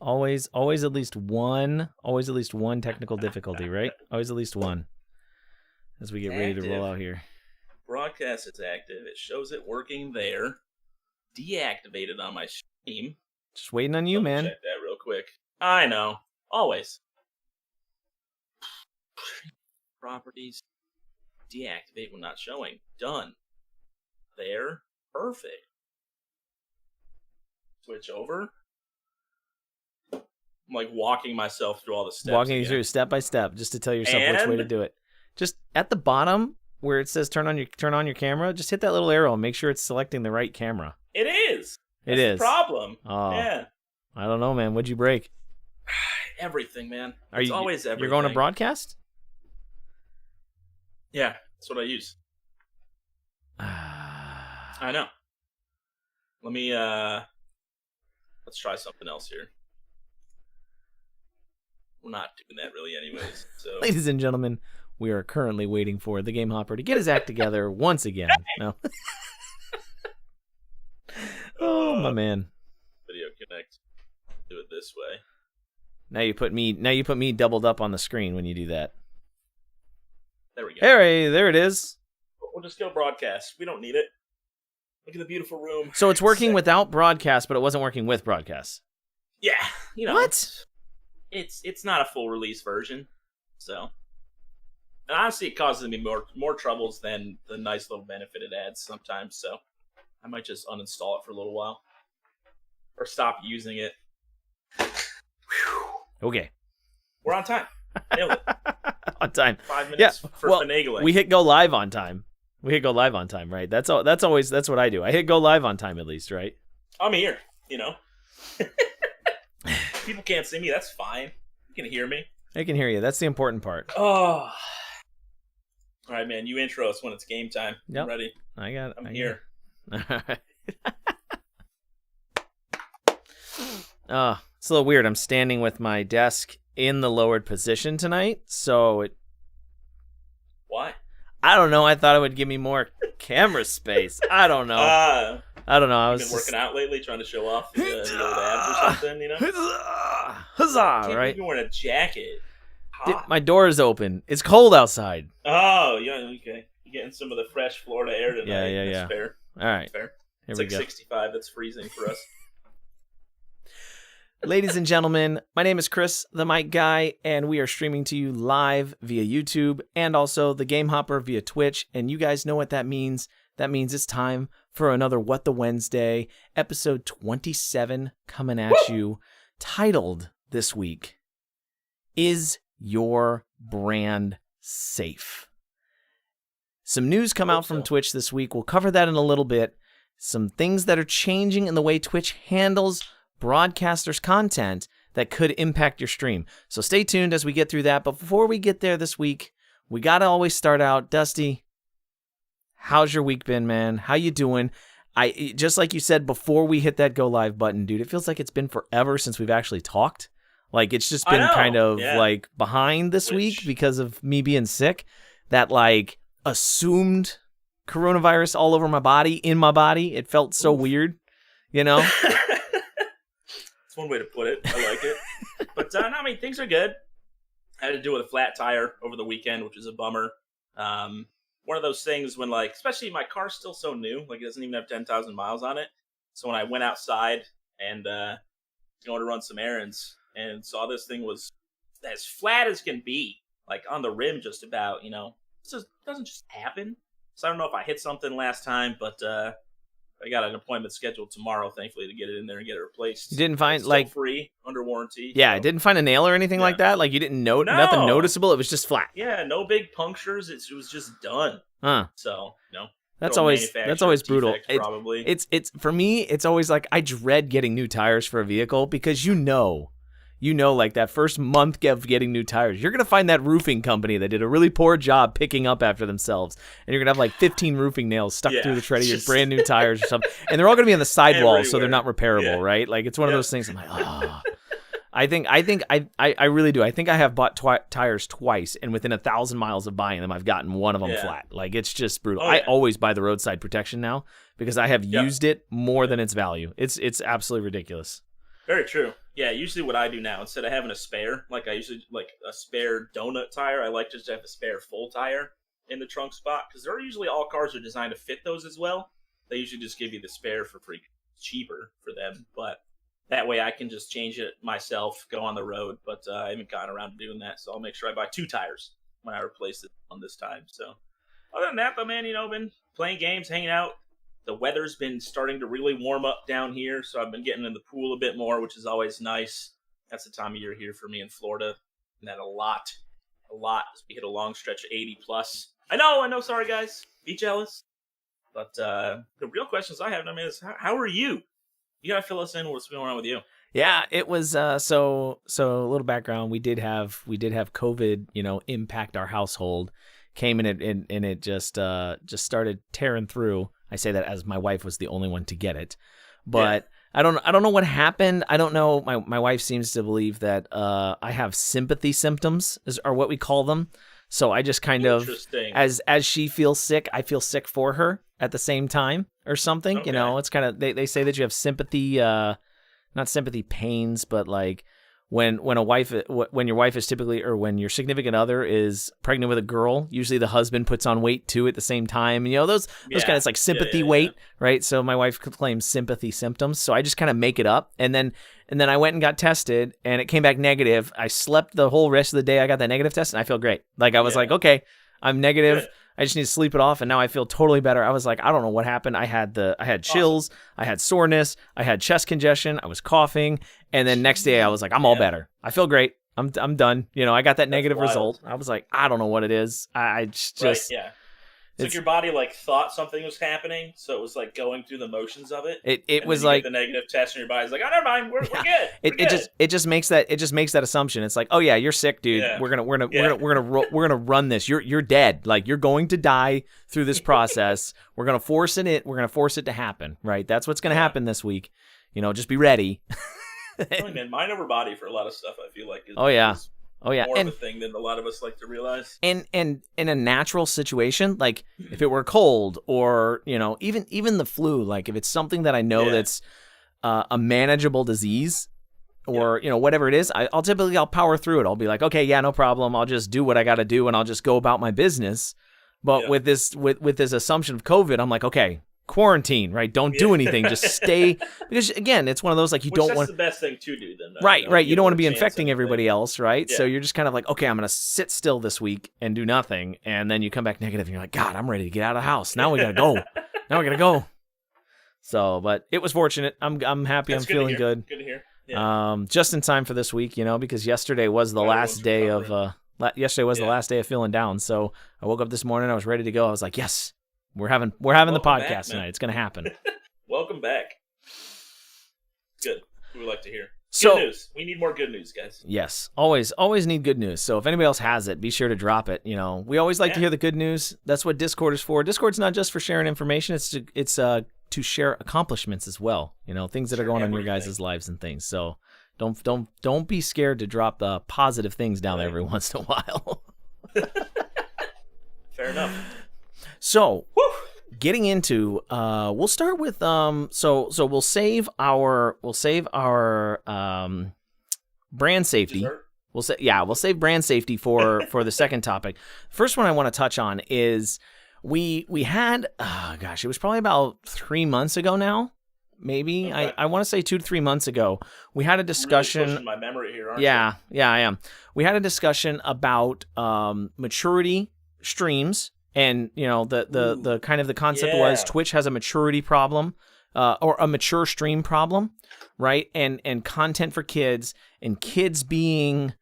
Always at least one technical difficulty, right? Always at least one. As we get ready to roll out here. Broadcast is active. It shows it working there. Deactivated on my stream. Just waiting on you, man. Check that real quick. I know. Always. Properties. Deactivate when not showing. Done. There. Perfect. Switch over. I'm like walking myself through all the steps. Walking you through step by step just to tell yourself which way to do it. Just at the bottom where it says turn on your camera, just hit that little arrow and make sure it's selecting the right camera. It is. It is. The problem. Oh. Yeah. I don't know, man. What'd you break? Everything, man. It's always everything. You're going to broadcast? Yeah, that's what I use. I know. Let me let's try something else here. We're not doing that really anyways. So Ladies and gentlemen, we are currently waiting for the Game Hopper to get his act together once again. No. Oh, my man. Video connect. Do it this way. Now you put me doubled up on the screen when you do that. There we go. Hey, there it is. We'll just go broadcast. We don't need it. Look at the beautiful room. So it's working without broadcast, but it wasn't working with broadcast. Yeah, you know. What? It's not a full release version. So, and honestly, it causes me more troubles than the nice little benefit it adds sometimes. So, I might just uninstall it for a little while or stop using it. Okay. We're on time. Nailed it. On time. 5 minutes for finagling. We hit go live on time. Right? That's what I do. I hit go live on time at least, right? I'm here, you know. People can't see me, that's fine. You can hear me. I can hear you. That's the important part. Oh. All right, man. You intro us when it's game time. Yep. I'm ready. I'm here. All right. It's a little weird. I'm standing with my desk in the lowered position tonight, so Why? I don't know. I thought it would give me more camera space. I don't know. I was been working out lately, trying to show off the old abs or something, you know? Huzzah, right? You're wearing a jacket. My door is open. It's cold outside. Oh, yeah, okay. You're getting some of the fresh Florida air tonight. Yeah. That's fair. All right. That's fair. Here it's we like go. 65. That's freezing for us. Ladies and gentlemen, my name is Chris, the Mic Guy, and we are streaming to you live via YouTube and also the Game Hopper via Twitch. And you guys know what that means. That means it's time for another What the Wednesday, episode 27 coming at you, titled this week, Is Your Brand Safe? Some news come out from Twitch this week. We'll cover that in a little bit. Some things that are changing in the way Twitch handles broadcasters' content that could impact your stream. So stay tuned as we get through that. But before we get there this week, we got to always start out. Dusty, how's your week been, man? How you doing? Just like you said before we hit that go live button, dude, it feels like it's been forever since we've actually talked. Like it's just been kind of like behind this week because of me being sick. That like assumed coronavirus all over my body, in my body. It felt so weird, you know? That's one way to put it. I like it. But no, I mean, things are good. I had to deal with a flat tire over the weekend, which is a bummer. One of those things when, like, especially my car's still so new, like it doesn't even have 10,000 miles on it. So when I went outside and going to run some errands and saw this thing was as flat as can be, like on the rim just about, you know, this doesn't just happen. So I don't know if I hit something last time, but I got an appointment scheduled tomorrow, thankfully, to get it in there and get it replaced. You didn't find, it's like... still free, under warranty. Yeah, so. Didn't find a nail or anything like that? Like, you didn't note nothing noticeable? It was just flat? Yeah, no big punctures. It was just done. Huh. So, you know. That's always brutal. Probably. It's for me, it's always like, I dread getting new tires for a vehicle because you know, like that first month of getting new tires, you're going to find that roofing company that did a really poor job picking up after themselves. And you're going to have like 15 roofing nails stuck through the tread of your brand new tires or something. And they're all going to be on the sidewall, so they're not repairable, right? Like it's one of those things. I'm like, oh. I really do. I think I have bought tires twice, and within 1,000 miles of buying them, I've gotten one of them flat. Like it's just brutal. I always buy the roadside protection now because I have used it more than its value. It's absolutely ridiculous. Very true. Yeah, usually what I do now, instead of having a spare, like I usually like a spare donut tire, I like just to have a spare full tire in the trunk spot because they're usually all cars are designed to fit those as well. They usually just give you the spare for free, cheaper for them, but that way I can just change it myself, go on the road. But I haven't gotten around to doing that, so I'll make sure I buy 2 tires when I replace it on this time. So other than that, though, man, been playing games, hanging out. The weather's been starting to really warm up down here, so I've been getting in the pool a bit more, which is always nice. That's the time of year here for me in Florida, and that a lot. We hit a long stretch of 80 plus. I know. Sorry, guys. Be jealous. But the real questions I have, is how are you? You gotta fill us in. What's going on with you? Yeah, it was so a little background. We did have COVID, impact our household. Came in and it just started tearing through. I say that as my wife was the only one to get it, but yeah. I don't know what happened. I don't know. My wife seems to believe that I have sympathy symptoms, are what we call them. So I just kind of, as she feels sick, I feel sick for her at the same time or something. Okay. It's kind of, they say that you have sympathy, not sympathy pains, but like when your wife is typically, or when your significant other is pregnant with a girl, usually the husband puts on weight too at the same time. Those kind of, it's like sympathy weight, right? So my wife claims sympathy symptoms. So I just kind of make it up. And then I went and got tested and it came back negative. I slept the whole rest of the day. I got that negative test and I feel great. Like I was like, okay, I'm negative. Good. I just need to sleep it off, and now I feel totally better. I was like, I don't know what happened. I had chills, awesome. I had soreness, I had chest congestion, I was coughing, and then next day I was like, I'm all better. I feel great. I'm done. I got that negative result. I was like, I don't know what it is. I just right, yeah. It's like your body thought something was happening, so it was going through the motions of it. It was like the negative test, and your body's like, oh, never mind, we're good. It just makes that assumption. It's like, oh yeah, you're sick, dude. Yeah. We're gonna run this. You're dead. Like you're going to die through this process. We're gonna force it. We're gonna force it to happen. Right. That's what's gonna happen this week. Just be ready. Really, man, mind over body for a lot of stuff. I feel like. More of a thing than a lot of us like to realize. And in a natural situation, like if it were cold or, even the flu, like if it's something that I know that's a manageable disease or, whatever it is, I'll power through it. I'll be like, okay, yeah, no problem. I'll just do what I got to do and I'll just go about my business. But with this assumption of COVID, I'm like, okay, quarantine, right? Don't do anything. Just stay, because again, it's one of those like don't want. That's the best thing to do then. Right. You don't want to be infecting everybody else, right? Yeah. So you're just kind of like, okay, I'm gonna sit still this week and do nothing, and then you come back negative, and you're like, God, I'm ready to get out of the house. Now we gotta go. So, but it was fortunate. I'm happy. That's I'm feeling good. Good to hear. Yeah. Just in time for this week, because yesterday was the last day of the last day of feeling down. So I woke up this morning, I was ready to go. I was like, yes. We're having the podcast tonight. It's going to happen. Welcome back. Good. We would like to hear. Good news. We need more good news, guys. Yes. Always need good news. So if anybody else has it, be sure to drop it. We always like to hear the good news. That's what Discord is for. Discord's not just for sharing information. It's to share accomplishments as well. Things that are going on in your guys' lives and things. So don't be scared to drop the positive things down there every once in a while. Fair enough. So, getting into, we'll start with so we'll save our brand safety. Dessert? We'll save brand safety for the second topic. First one I want to touch on is we had it was probably about 3 months ago now. Maybe okay. I want to say 2 to 3 months ago. We had a discussion. Really pushing my memory here, aren't you? Yeah, I am. We had a discussion about maturity streams. And the kind of the concept was Twitch has a maturity problem, or a mature stream problem, right? And content for kids, and kids being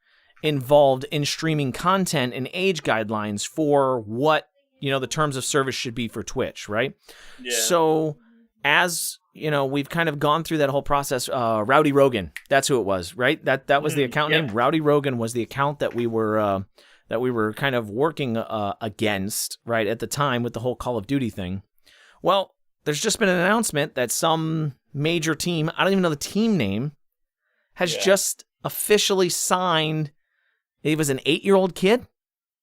involved in streaming content, and age guidelines for what the terms of service should be for Twitch, right? Yeah. So as we've kind of gone through that whole process. Rowdy Rogan, that's who it was, right? That was the account name. Rowdy Rogan was the account that we were kind of working against, right, at the time with the whole Call of Duty thing. Well, there's just been an announcement that some major team, I don't even know the team name, has just officially signed, it was an 8-year-old kid?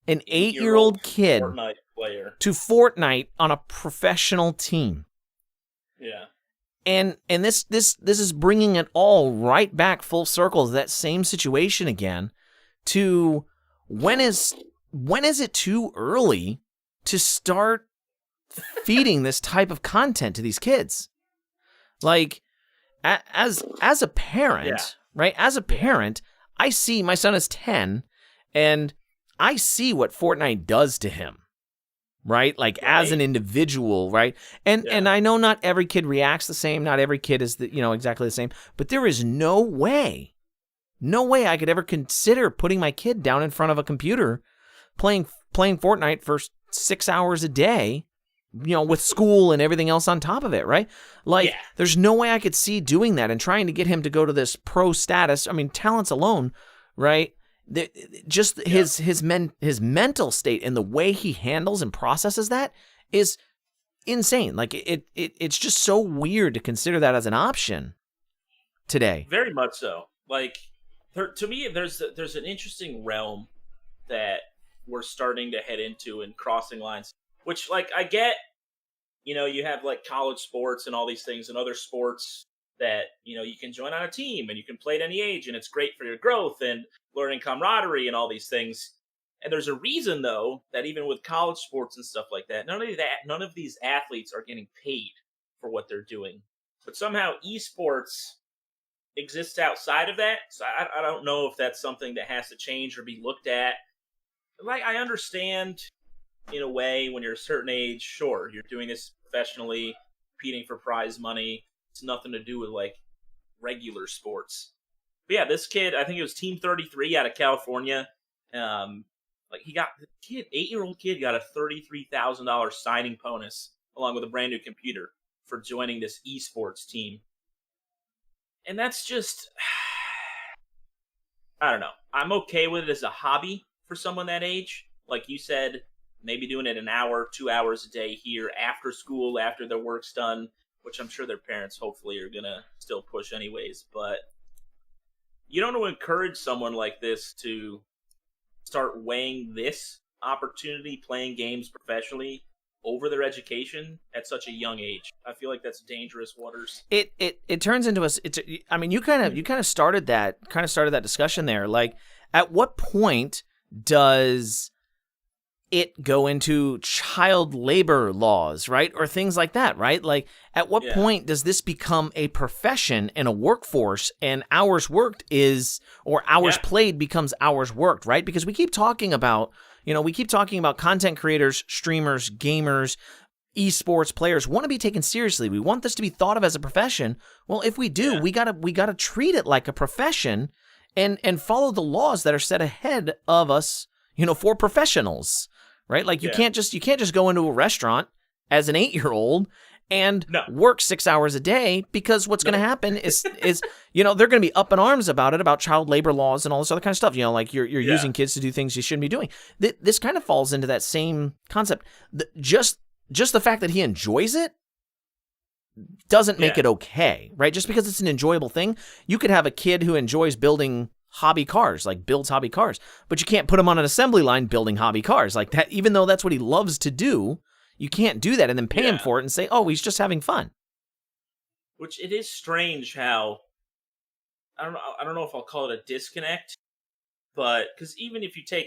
An 8-year-old kid Fortnite player to Fortnite on a professional team. Yeah. And this is bringing it all right back full circle to that same situation again. To when is it too early to start feeding this type of content to these kids? Like, as a parent, right? As a parent, I see my son is 10, and I see what Fortnite does to him, right? Like, as an individual, right? And I know not every kid reacts the same. Not every kid is exactly the same. But there is no way I could ever consider putting my kid down in front of a computer playing Fortnite for 6 hours a day, with school and everything else on top of it, right? Like, there's no way I could see doing that and trying to get him to go to this pro status. I mean, talents alone, right? Just his mental state and the way he handles and processes that is insane. Like, it's just so weird to consider that as an option today. Very much so. Like, to me, there's an interesting realm that we're starting to head into and crossing lines. Which, like, I get, you have, like, college sports and all these things and other sports that, you can join on a team and you can play at any age and it's great for your growth and learning camaraderie and all these things. And there's a reason, though, that even with college sports and stuff like that, none of these athletes are getting paid for what they're doing. But somehow esports exists outside of that. So I don't know if that's something that has to change or be looked at. Like, I understand, in a way, when you're a certain age, sure, you're doing this professionally, competing for prize money. It's nothing to do with, like, regular sports. But yeah, this kid, I think it was Team 33 out of California. Like, 8-year-old kid got a $33,000 signing bonus along with a brand new computer for joining this esports team. And that's just, I don't know. I'm okay with it as a hobby for someone that age. Like you said, maybe doing it an hour, 2 hours a day here after school, after their work's done, which I'm sure their parents hopefully are going to still push anyways. But you don't want to encourage someone like this to start weighing this opportunity, playing games professionally, over their education at such a young age. I feel like that's dangerous waters. It turns into I mean, you kind of started that discussion there. Like, at what point does it go into child labor laws, right? Or things like that, right? Like, at what point does this become a profession and a workforce, and hours worked played becomes hours worked, right? Because we keep talking about, content creators, streamers, gamers, esports players want to be taken seriously. We want this to be thought of as a profession. Well, if we do, we gotta treat it like a profession and follow the laws that are set ahead of us, for professionals, right? Like, you can't just go into a restaurant as an 8-year-old and work 6 hours a day, because what's going to happen is they're going to be up in arms about child labor laws and all this other kind of stuff. Like, you're using kids to do things you shouldn't be doing. This kind of falls into that same concept. Just the fact that he enjoys it doesn't make it okay, right? Just because it's an enjoyable thing. You could have a kid who enjoys building hobby cars, like builds hobby cars, but you can't put him on an assembly line building hobby cars like that, even though that's what he loves to do. You can't do that and then pay him for it and say, oh, he's just having fun. Which, it is strange how, I don't know if I'll call it a disconnect, but because even if you take,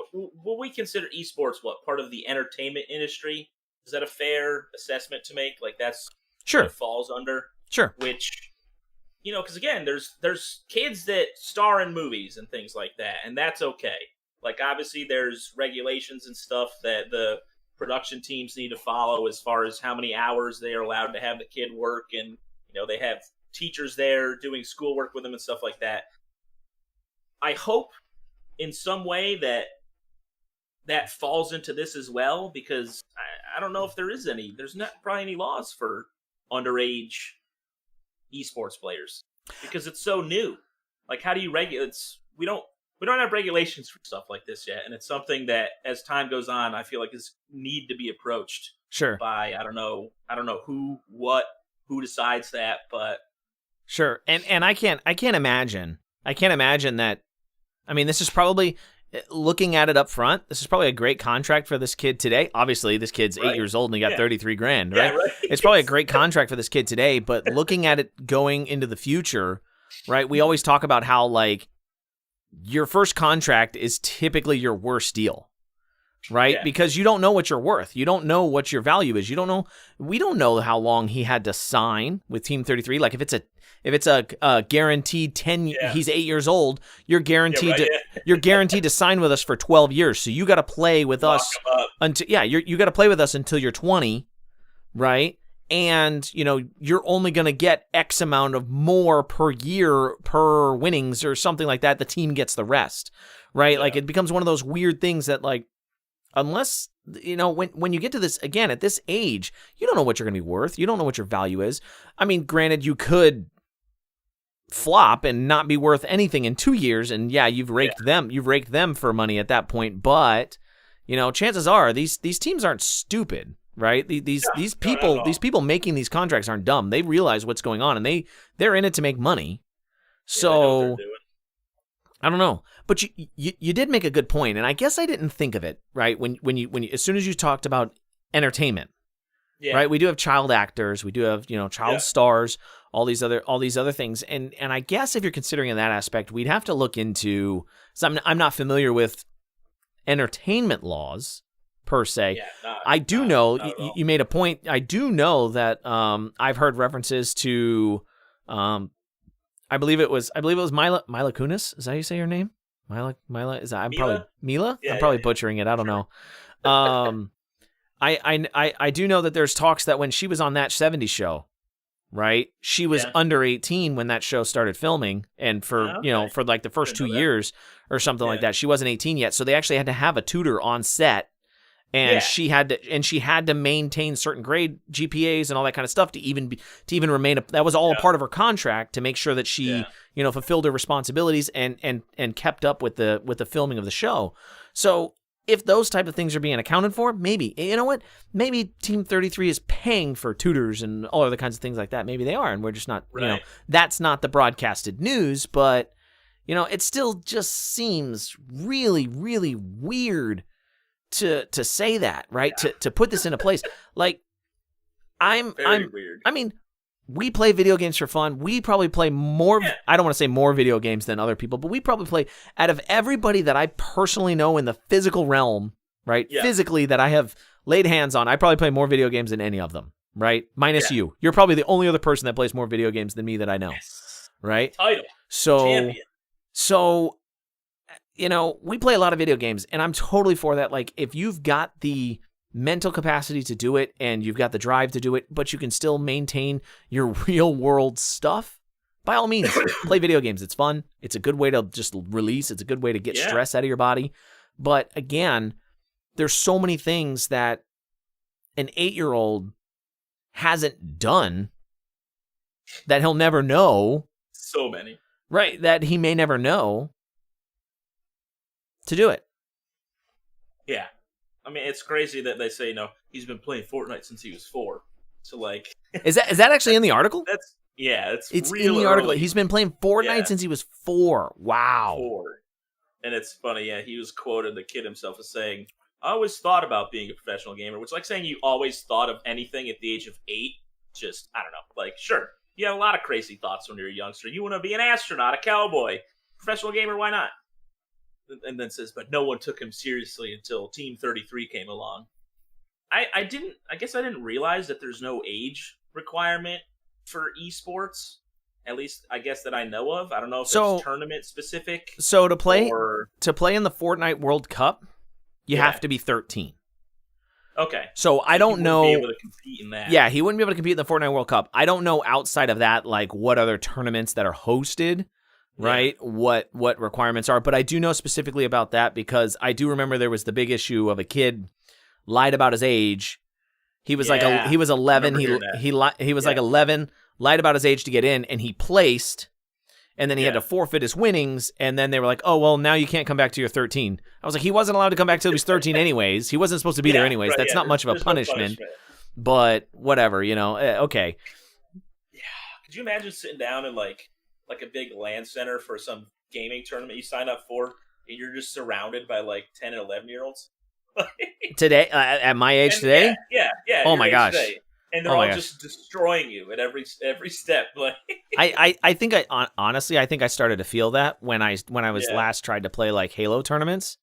what we consider esports, part of the entertainment industry? Is that a fair assessment to make? Like, that's what it falls under? Sure. Which, because again, there's kids that star in movies and things like that, and that's okay. Like, obviously there's regulations and stuff that the production teams need to follow as far as how many hours they are allowed to have the kid work, and they have teachers there doing schoolwork with them and stuff like that. I hope in some way that falls into this as well, because I don't know if there's not probably any laws for underage esports players, because it's so new. Like, how do you regulate? We don't have regulations for stuff like this yet, and it's something that, as time goes on, I feel like is need to be approached. Sure. By I don't know who decides that, but sure. And I can't imagine that. I mean, this is probably looking at it up front, this is probably a great contract for this kid today. Obviously, this kid's 8 years old and he got 33 grand, right? Yeah, right. It's probably a great contract for this kid today, but looking at it going into the future, right? We always talk about how, like, your first contract is typically your worst deal, right? Yeah. Because you don't know what you're worth. You don't know what your value is. You don't know. We don't know how long he had to sign with Team 33. Like, if it's a guaranteed 10, he's 8 years old, you're guaranteed you're guaranteed to sign with us for 12 years. So you got to play with us until you got to play with us until you're 20, right? And, you know, you're only going to get X amount of more per year per winnings or something like that. The team gets the rest, right? Like, it becomes one of those weird things that, like, unless, you know, when you get to this, again, at this age, you don't know what you're going to be worth. You don't know what your value is. I mean, granted, you could flop and not be worth anything in 2 years, and you've raked them for money at that point, but, you know, chances are these teams aren't stupid, right? These people making these contracts aren't dumb. They realize what's going on, and they're in it to make money. So I don't know, but you did make a good point, and I guess I didn't think of it, right? When you as soon as you talked about entertainment, right? We do have child actors, we do have, you know, child stars, all these other things, and I guess if you're considering in that aspect, we'd have to look into. So I'm not familiar with entertainment laws per se. I do know you made a point. I do know that I've heard references to I believe it was Mila Kunis. Is that how you say her name? Mila is that? I'm Mila? probably Mila. Yeah, I'm probably butchering it. I don't know. I do know that there's talks that when she was on that 70s show, right? She was under 18 when that show started filming, and for you know, for like the first 2 years or something like that, she wasn't 18 yet. So they actually had to have a tutor on set, and she had to maintain certain grade GPAs and all that kind of stuff to even remain. That was all a part of her contract to make sure that she you know, fulfilled her responsibilities and kept up with the filming of the show. So if those type of things are being accounted for, maybe, you know what? Maybe Team 33 is paying for tutors and all other kinds of things like that. Maybe they are, and we're just not, you know, that's not the broadcasted news, but, you know, it still just seems really, really weird to say that, right? To put this into place. Like, I'm weird. I mean, we play video games for fun. We probably play more, I don't want to say more video games than other people, but we probably play, out of everybody that I personally know in the physical realm, right? Physically that I have laid hands on, I probably play more video games than any of them, right? Minus you. You're probably the only other person that plays more video games than me that I know, right? Title. So, Champion. So, you know, we play a lot of video games, and I'm totally for that. Like, if you've got the mental capacity to do it and you've got the drive to do it, but you can still maintain your real world stuff, by all means, play video games. It's fun. It's a good way to just release. It's a good way to get stress out of your body. But again, there's so many things that an 8-year-old hasn't done that he'll never know. So many. Right, that he may never know to do it. Yeah. I mean, it's crazy that they say, he's been playing Fortnite since he was 4. So, like... Is that actually in the article? It's in the article. He's been playing Fortnite since he was 4. Wow. 4. And it's funny, he was quoted, the kid himself, as saying, I always thought about being a professional gamer, which, like, saying you always thought of anything at the age of 8, just, I don't know, like, sure, you have a lot of crazy thoughts when you're a youngster. You want to be an astronaut, a cowboy, professional gamer, why not? And then says, but no one took him seriously until Team 33 came along. I guess I didn't realize that there's no age requirement for esports. At least, I guess that I know of. I don't know if it's tournament specific. So to play in the Fortnite World Cup, you have to be 13. Okay. So I don't know. He wouldn't be able to compete in that. Yeah, he wouldn't be able to compete in the Fortnite World Cup. I don't know outside of that, like what other tournaments that are hosted, right? What requirements are, but I do know specifically about that because I do remember there was the big issue of a kid lied about his age. He was he was 11. He was like 11, lied about his age to get in, and he placed. And then he had to forfeit his winnings, and then they were like, oh, well, now you can't come back till you're 13. I was like, he wasn't allowed to come back till he was 13 anyways. He wasn't supposed to be there anyways. Right, That's not much of a punishment. But whatever, okay. Yeah. Could you imagine sitting down in like a big LAN center for some gaming tournament you signed up for? and you're just surrounded by like 10 and 11-year-olds. Today, at my age today? Yeah. Oh my gosh. Today. And they're all just destroying you at every step. Like, I think honestly, I think I started to feel that when I was last tried to play like Halo tournaments.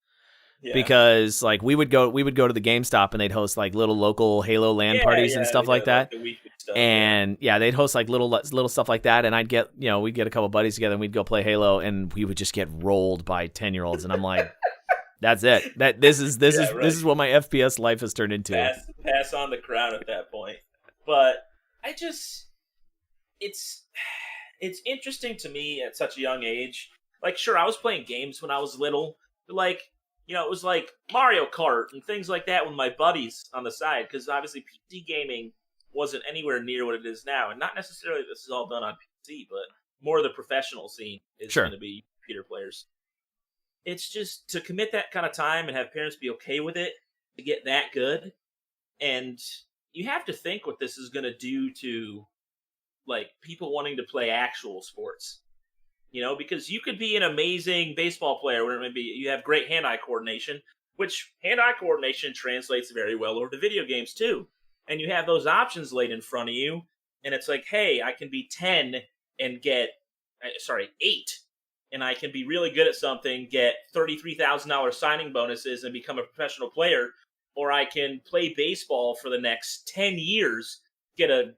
Yeah. Because like we would go to the GameStop and they'd host like little local Halo LAN parties and stuff like that. Like the weekly stuff, and they'd host like little stuff like that, and we'd get a couple buddies together and we'd go play Halo, and we would just get rolled by 10-year-olds, and I'm like, that's it. This is what my FPS life has turned into. Pass on the crown at that point. But it's interesting to me at such a young age. Like, sure, I was playing games when I was little, but like, it was like Mario Kart and things like that with my buddies on the side, because obviously PC gaming wasn't anywhere near what it is now, and not necessarily this is all done on PC, but more of the professional scene is going to be computer players. It's just to commit that kind of time and have parents be okay with it to get that good, and you have to think what this is going to do to like people wanting to play actual sports. Because you could be an amazing baseball player where maybe you have great hand-eye coordination, which hand-eye coordination translates very well over to video games too. And you have those options laid in front of you, and it's like, hey, I can be 10 and get, 8, and I can be really good at something, get $33,000 signing bonuses and become a professional player, or I can play baseball for the next 10 years, get a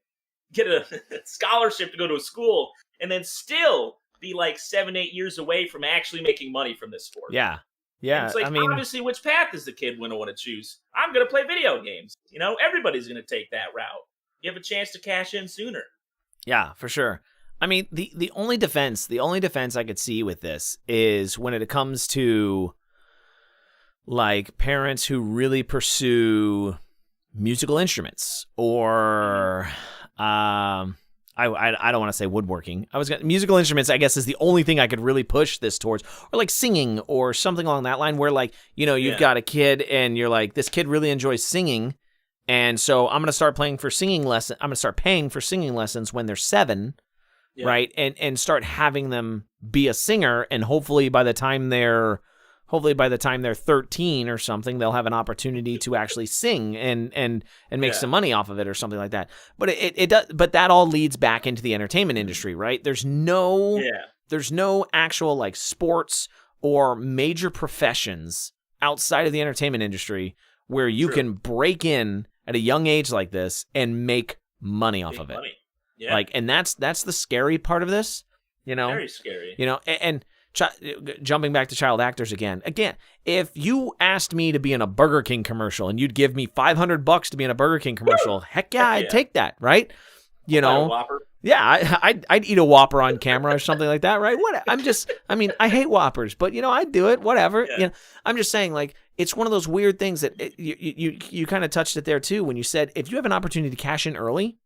scholarship to go to a school, and then still be like 7-8 years away from actually making money from this sport. Yeah. And it's like, obviously, which path is the kid going to want to choose? I'm going to play video games. Everybody's going to take that route. You have a chance to cash in sooner. Yeah, for sure. I mean, the only defense I could see with this is when it comes to like parents who really pursue musical instruments or I don't want to say woodworking. Musical instruments, I guess, is the only thing I could really push this towards, or like singing or something along that line, where like, you've got a kid and you're like, this kid really enjoys singing, and so I'm going to start paying for singing lessons when they're 7, right? And start having them be a singer, and hopefully by the time they're 13 or something, they'll have an opportunity to actually sing and make some money off of it or something like that. But it does. But that all leads back into the entertainment industry, right? There's no actual like sports or major professions outside of the entertainment industry where you can break in at a young age like this and make money off of it. Yeah. Like, and that's the scary part of this, Very scary. And jumping back to child actors again, if you asked me to be in a Burger King commercial and you'd give me $500 to be in a Burger King commercial, heck yeah, I'd take that, right? Whopper. Yeah, I'd eat a Whopper on camera or something like that, right? I hate Whoppers, but I'd do it, whatever. Yeah. I'm just saying, like, it's one of those weird things that you kind of touched it there too when you said if you have an opportunity to cash in early,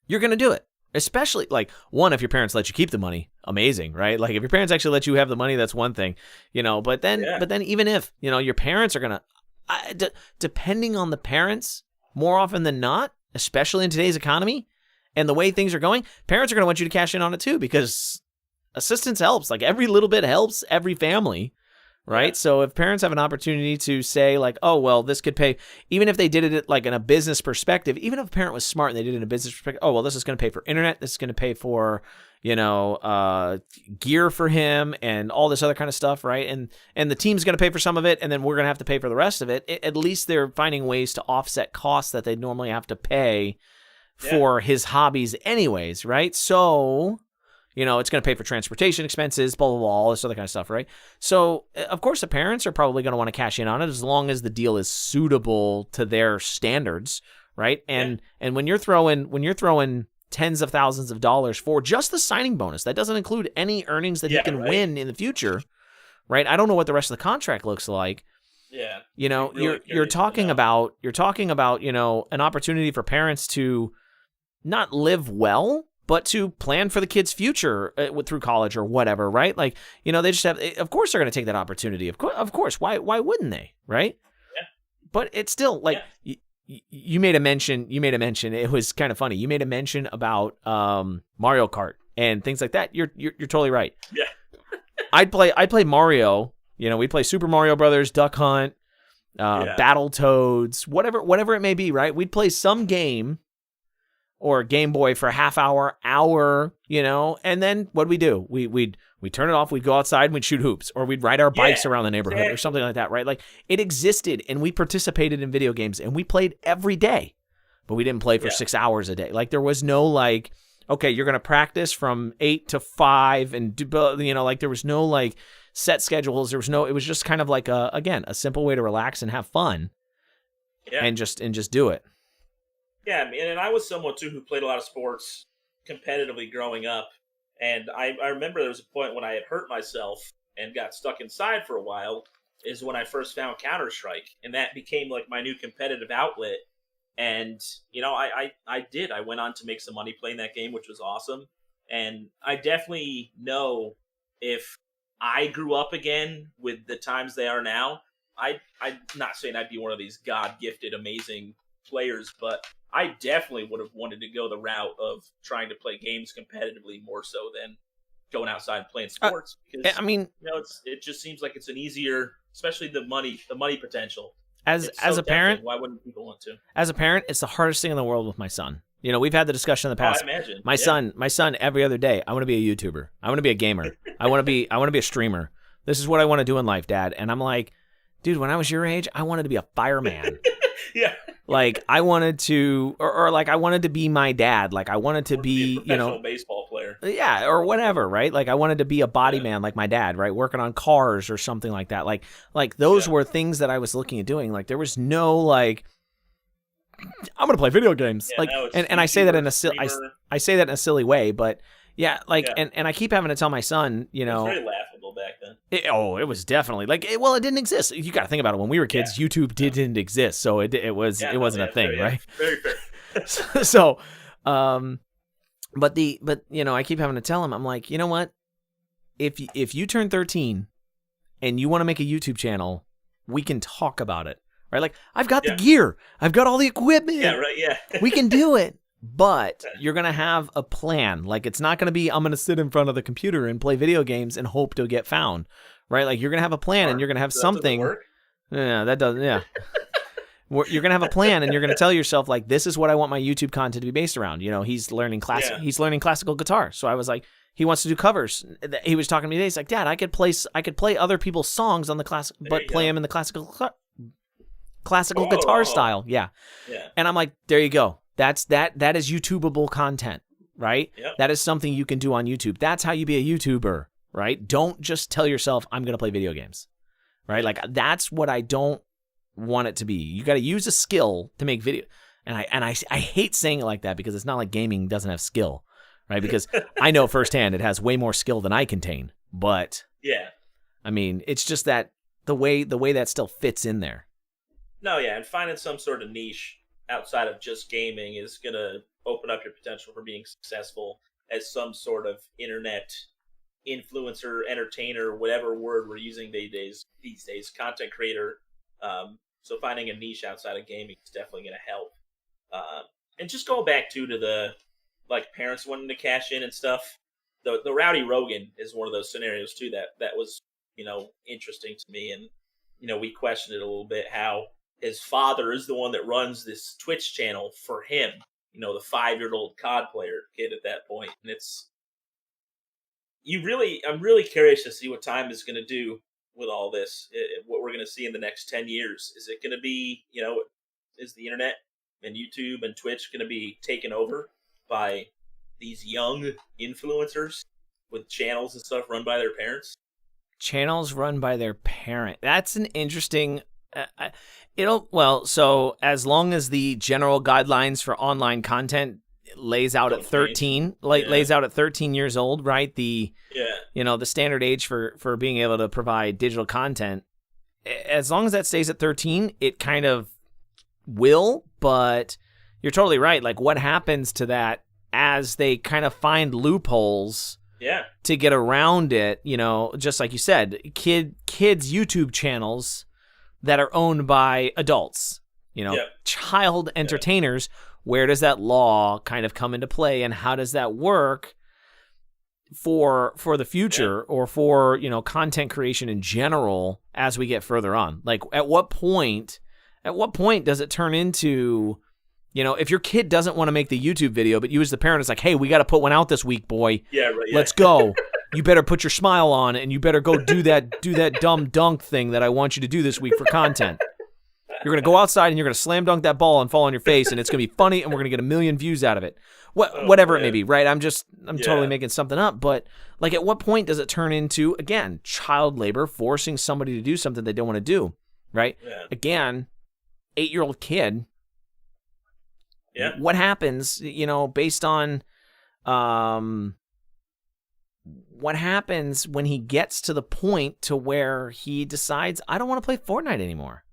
you're going to do it. Especially, like, one, if your parents let you keep the money, amazing, right? Like, if your parents actually let you have the money, that's one thing, but then even if, your parents are going to, depending on the parents, more often than not, especially in today's economy and the way things are going, parents are going to want you to cash in on it too, because assistance helps. Like, every little bit helps every family, right? Yeah. So if parents have an opportunity to say, like, oh, well, this could pay, even if they did it like in a business perspective, even if a parent was smart and they did it in a business perspective, oh, well, this is going to pay for internet, this is going to pay for, gear for him and all this other kind of stuff, right? And the team's going to pay for some of it, and then we're going to have to pay for the rest of it. At least they're finding ways to offset costs that they'd normally have to pay for his hobbies anyways, right? So, it's going to pay for transportation expenses, blah, blah, blah, all this other kind of stuff, right? So, of course, the parents are probably going to want to cash in on it as long as the deal is suitable to their standards, right? And when you're throwing tens of thousands of dollars for just the signing bonus, that doesn't include any earnings that he can win in the future, right? I don't know what the rest of the contract looks like. Yeah. You're talking about, an opportunity for parents to not live well, but to plan for the kid's future through college or whatever, right? Like, they just have, of course they're going to take that opportunity. Of course. Why wouldn't they? Right. Yeah. But it's still like, you made a mention. It was kind of funny. You made a mention about Mario Kart and things like that. You're totally right. Yeah. I'd play Mario You know, we'd play Super Mario Brothers, Duck Hunt, Battletoads, whatever it may be, right? We'd play some game or Game Boy for a half hour, you know, and then what'd we do? We'd turn it off, we'd go outside and we'd shoot hoops, or we'd ride our bikes around the neighborhood or something like that, right? Like, it existed, and we participated in video games, and we played every day, but we didn't play for 6 hours a day. Like, there was no, like, okay, you're going to practice from 8 to 5, and, you know, like, there was no, like, set schedules. It was just kind of like, a simple way to relax and have fun and just do it. Yeah, and I was someone, too, who played a lot of sports competitively growing up. And I remember there was a point when I had hurt myself and got stuck inside for a while, is when I first found Counter-Strike. And that became like my new competitive outlet. And, you know, I did. I went on to make some money playing that game, which was awesome. And I definitely know if I grew up again with the times they are now, I'm not saying I'd be one of these God-gifted, amazing players, but I definitely would have wanted to go the route of trying to play games competitively more so than going outside and playing sports. Because, I mean, you know, it just seems like it's an easier, especially the money potential. As a parent, why wouldn't people want to? As a parent, it's the hardest thing in the world with my son. You know, we've had the discussion in the past. I imagine. My son, every other day, I want to be a YouTuber. I want to be a gamer. I want to be a streamer. This is what I want to do in life, Dad. And I'm like, dude, when I was your age, I wanted to be a fireman. Yeah. Like, I wanted to, or like, I wanted to be my dad. Like, I wanted to be, you know, baseball player. Yeah, or whatever, right? Like, I wanted to be a body man like my dad, right? Working on cars or something like that. Like those were things that I was looking at doing. Like, there was no, like, I'm gonna play video games. Yeah, like, no, and I say that in a I say that in a silly way, but yeah, like, and I keep having to tell my son, you know, it was very laughable back then. It was definitely like, it didn't exist. You got to think about it. When we were kids, YouTube didn't exist, so it wasn't a thing, right? Very fair. So, but you know, I keep having to tell him, I'm like, you know what? If you turn 13 and you want to make a YouTube channel, we can talk about it, right? Like, I've got the gear, I've got all the equipment. Yeah, right. Yeah, we can do it. But you're going to have a plan. Like, it's not going to be, I'm going to sit in front of the computer and play video games and hope to get found, right? Like, you're going to have a plan and you're going to have something. Yeah, that doesn't, yeah. You're going to have a plan and you're going to tell yourself, like, this is what I want my YouTube content to be based around. You know, he's learning classical guitar. So I was like, he wants to do covers. He was talking to me today. He's like, Dad, I could play other people's songs on the classic, but play them in the classical guitar style. Yeah. And I'm like, there you go. That is YouTubeable content, right? Yep. That is something you can do on YouTube. That's how you be a YouTuber, right? Don't just tell yourself, I'm going to play video games, right? Like, that's what I don't want it to be. You got to use a skill to make video. And I hate saying it like that, because it's not like gaming doesn't have skill, right? Because I know firsthand it has way more skill than I contain. But yeah, I mean, it's just that the way that still fits in there. No, yeah, and finding some sort of niche outside of just gaming is going to open up your potential for being successful as some sort of internet influencer, entertainer, whatever word we're using these days, content creator. So finding a niche outside of gaming is definitely going to help. And just going back to the, like, parents wanting to cash in and stuff. The Rowdy Rogan is one of those scenarios too that was, you know, interesting to me. And, you know, we questioned it a little bit, how his father is the one that runs this Twitch channel for him, you know, the 5-year-old COD player kid at that point. And I'm really curious to see what time is going to do with all this, what we're going to see in the next 10 years. Is it going to be, you know, is the internet and YouTube and Twitch going to be taken over by these young influencers with channels and stuff run by their parents? Channels run by their parent. That's an interesting... so as long as the general guidelines for online content lays out at 13, lays out at 13 years old, right? The standard age for being able to provide digital content, as long as that stays at 13, it kind of will. But you're totally right. Like, what happens to that as they kind of find loopholes to get around it? You know, just like you said, kids YouTube channels that are owned by adults, you know, child entertainers. Where does that law kind of come into play, and how does that work? for the future or for, content creation in general as we get further on. Like, at what point does it turn into, if your kid doesn't want to make the YouTube video, but you as the parent is like, hey, we got to put one out this week, boy. Yeah, right. Yeah. Let's go. You better put your smile on, and you better go do that dumb dunk thing that I want you to do this week for content. You're going to go outside and you're going to slam dunk that ball and fall on your face, and it's going to be funny, and we're going to get 1 million views out of it. Whatever it may be, right? I'm totally making something up, but like, at what point does it turn into, again, child labor, forcing somebody to do something they don't want to do, right? Yeah. Again, 8-year-old kid. Yeah. What happens, based on what happens when he gets to the point to where he decides, I don't want to play Fortnite anymore,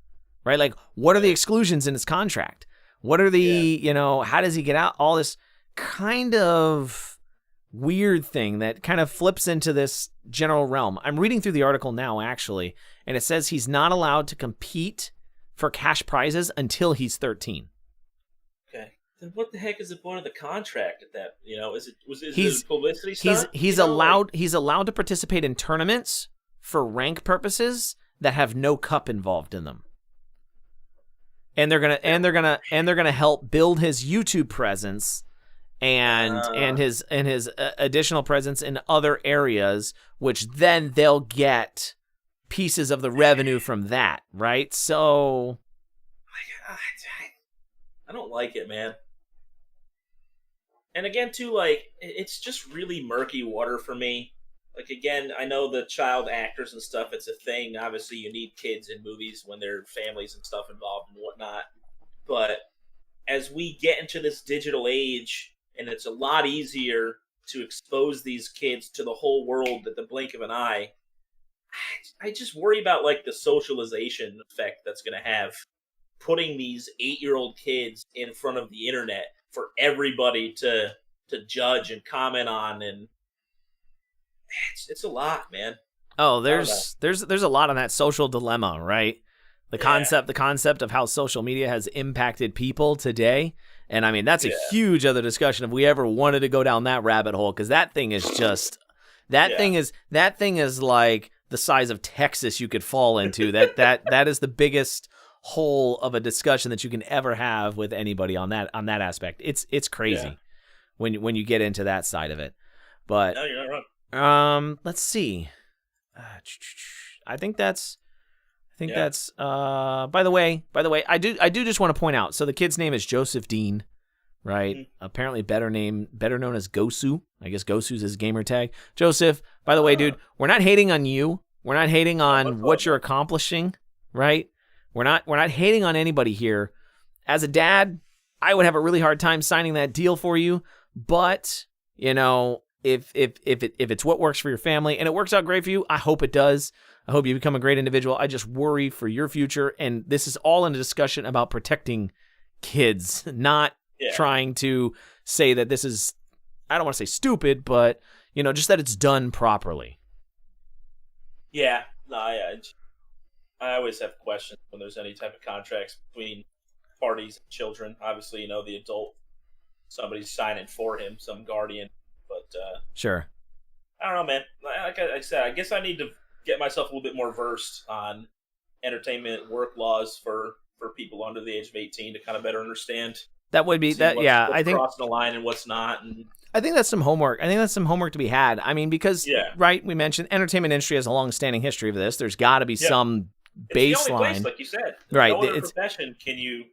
right? Like, what are the exclusions in his contract? What are the, how does he get out? All this kind of weird thing that kind of flips into this general realm. I'm reading through the article now, actually, and it says he's not allowed to compete for cash prizes until he's 13. Okay. Then what the heck is the point of the contract at that? Is it publicity stunt? He's allowed to participate in tournaments for rank purposes that have no cup involved in them. And they're gonna help build his YouTube presence and his additional presence in other areas, which then they'll get pieces of the revenue from that, right? So I don't like it, man. And again, too, like, it's just really murky water for me. Like, again, I know the child actors and stuff, it's a thing. Obviously, you need kids in movies when there are families and stuff involved and whatnot. But as we get into this digital age, and it's a lot easier to expose these kids to the whole world at the blink of an eye, I just worry about, like, the socialization effect that's going to have putting these 8-year-old kids in front of the internet for everybody to judge and comment on, and it's a lot, man. Oh, there's a lot on that social dilemma, right? The concept of how social media has impacted people today. And I mean, that's a huge other discussion if we ever wanted to go down that rabbit hole, because that thing is just thing is like the size of Texas you could fall into. That is the biggest hole of a discussion that you can ever have with anybody on that aspect. It's crazy when you get into that side of it. But no, you're not wrong. Let's see. I think that's. By the way, I do just want to point out. So the kid's name is Joseph Dean, right? Mm-hmm. Apparently better known as Gosu. I guess Gosu's his gamer tag. Joseph, by the way, dude, we're not hating on you. We're not hating on what you're accomplishing, right? We're not hating on anybody here. As a dad, I would have a really hard time signing that deal for you, but if it's what works for your family and it works out great for you, I hope it does. I hope you become a great individual. I just worry for your future, and this is all in a discussion about protecting kids, not trying to say that this is, I don't want to say stupid, but, just that it's done properly. Yeah. No, I always have questions when there's any type of contracts between parties and children. Obviously, the adult, somebody's signing for him, some guardian, but sure. I don't know, man. Like I said, I guess I need to get myself a little bit more versed on entertainment work laws for people under the age of 18 to kind of better understand. That would be that. Yeah, I think crossing the line and what's not. And I think that's some homework. To be had. I mean, because right, we mentioned entertainment industry has a long-standing history of this. There's got to be some baseline. It's the only place, like you said. Right. No other profession can you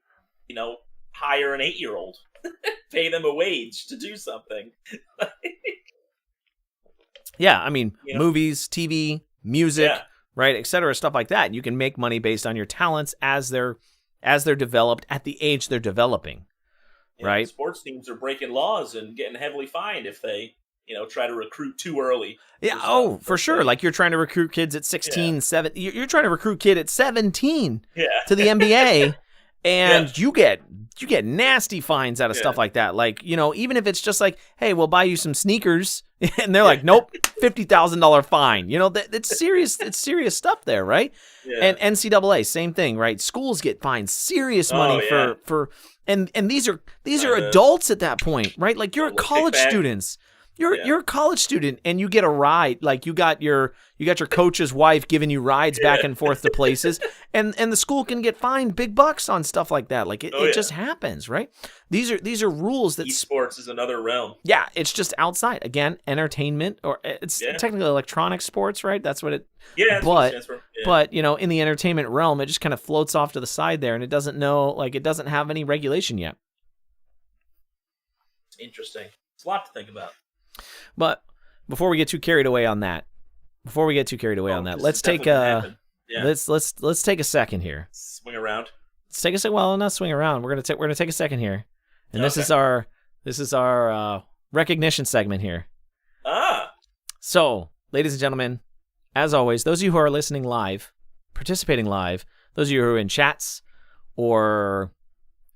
hire an 8-year-old, pay them a wage to do something. Yeah, I mean, movies, TV, music, right, et cetera, stuff like that. You can make money based on your talents as they're developed at the age they're developing, right? Sports teams are breaking laws and getting heavily fined if they, try to recruit too early. Yeah, for sure. Like you're trying to recruit kids at 16, 17. You're trying to recruit kid at 17 to the NBA, and you get nasty fines out of stuff like that. Like, even if it's just like, hey, we'll buy you some sneakers, and they're like, nope, $50,000 fine. It's serious. It's serious stuff there, right? Yeah. And NCAA, same thing, right? Schools get fined serious money for and these are adults at that point, right? Like you're college students. You're a college student and you get a ride. Like you got your coach's wife giving you rides back and forth to places, and the school can get fined big bucks on stuff like that. Like it just happens, right? These are rules that esports is another realm. Yeah, it's just outside. Again, entertainment, or it's technically electronic sports, right? That's what it. Yeah, that's what it stands for. But in the entertainment realm, it just kind of floats off to the side there, and it doesn't have any regulation yet. Interesting. It's a lot to think about. But before we get too carried away on that, let's take let's take a second here. Swing around. Let's take a second. Well, not swing around. We're gonna take a second here, and this is our recognition segment here. So, ladies and gentlemen, as always, those of you who are listening live, participating live, those of you who are in chats or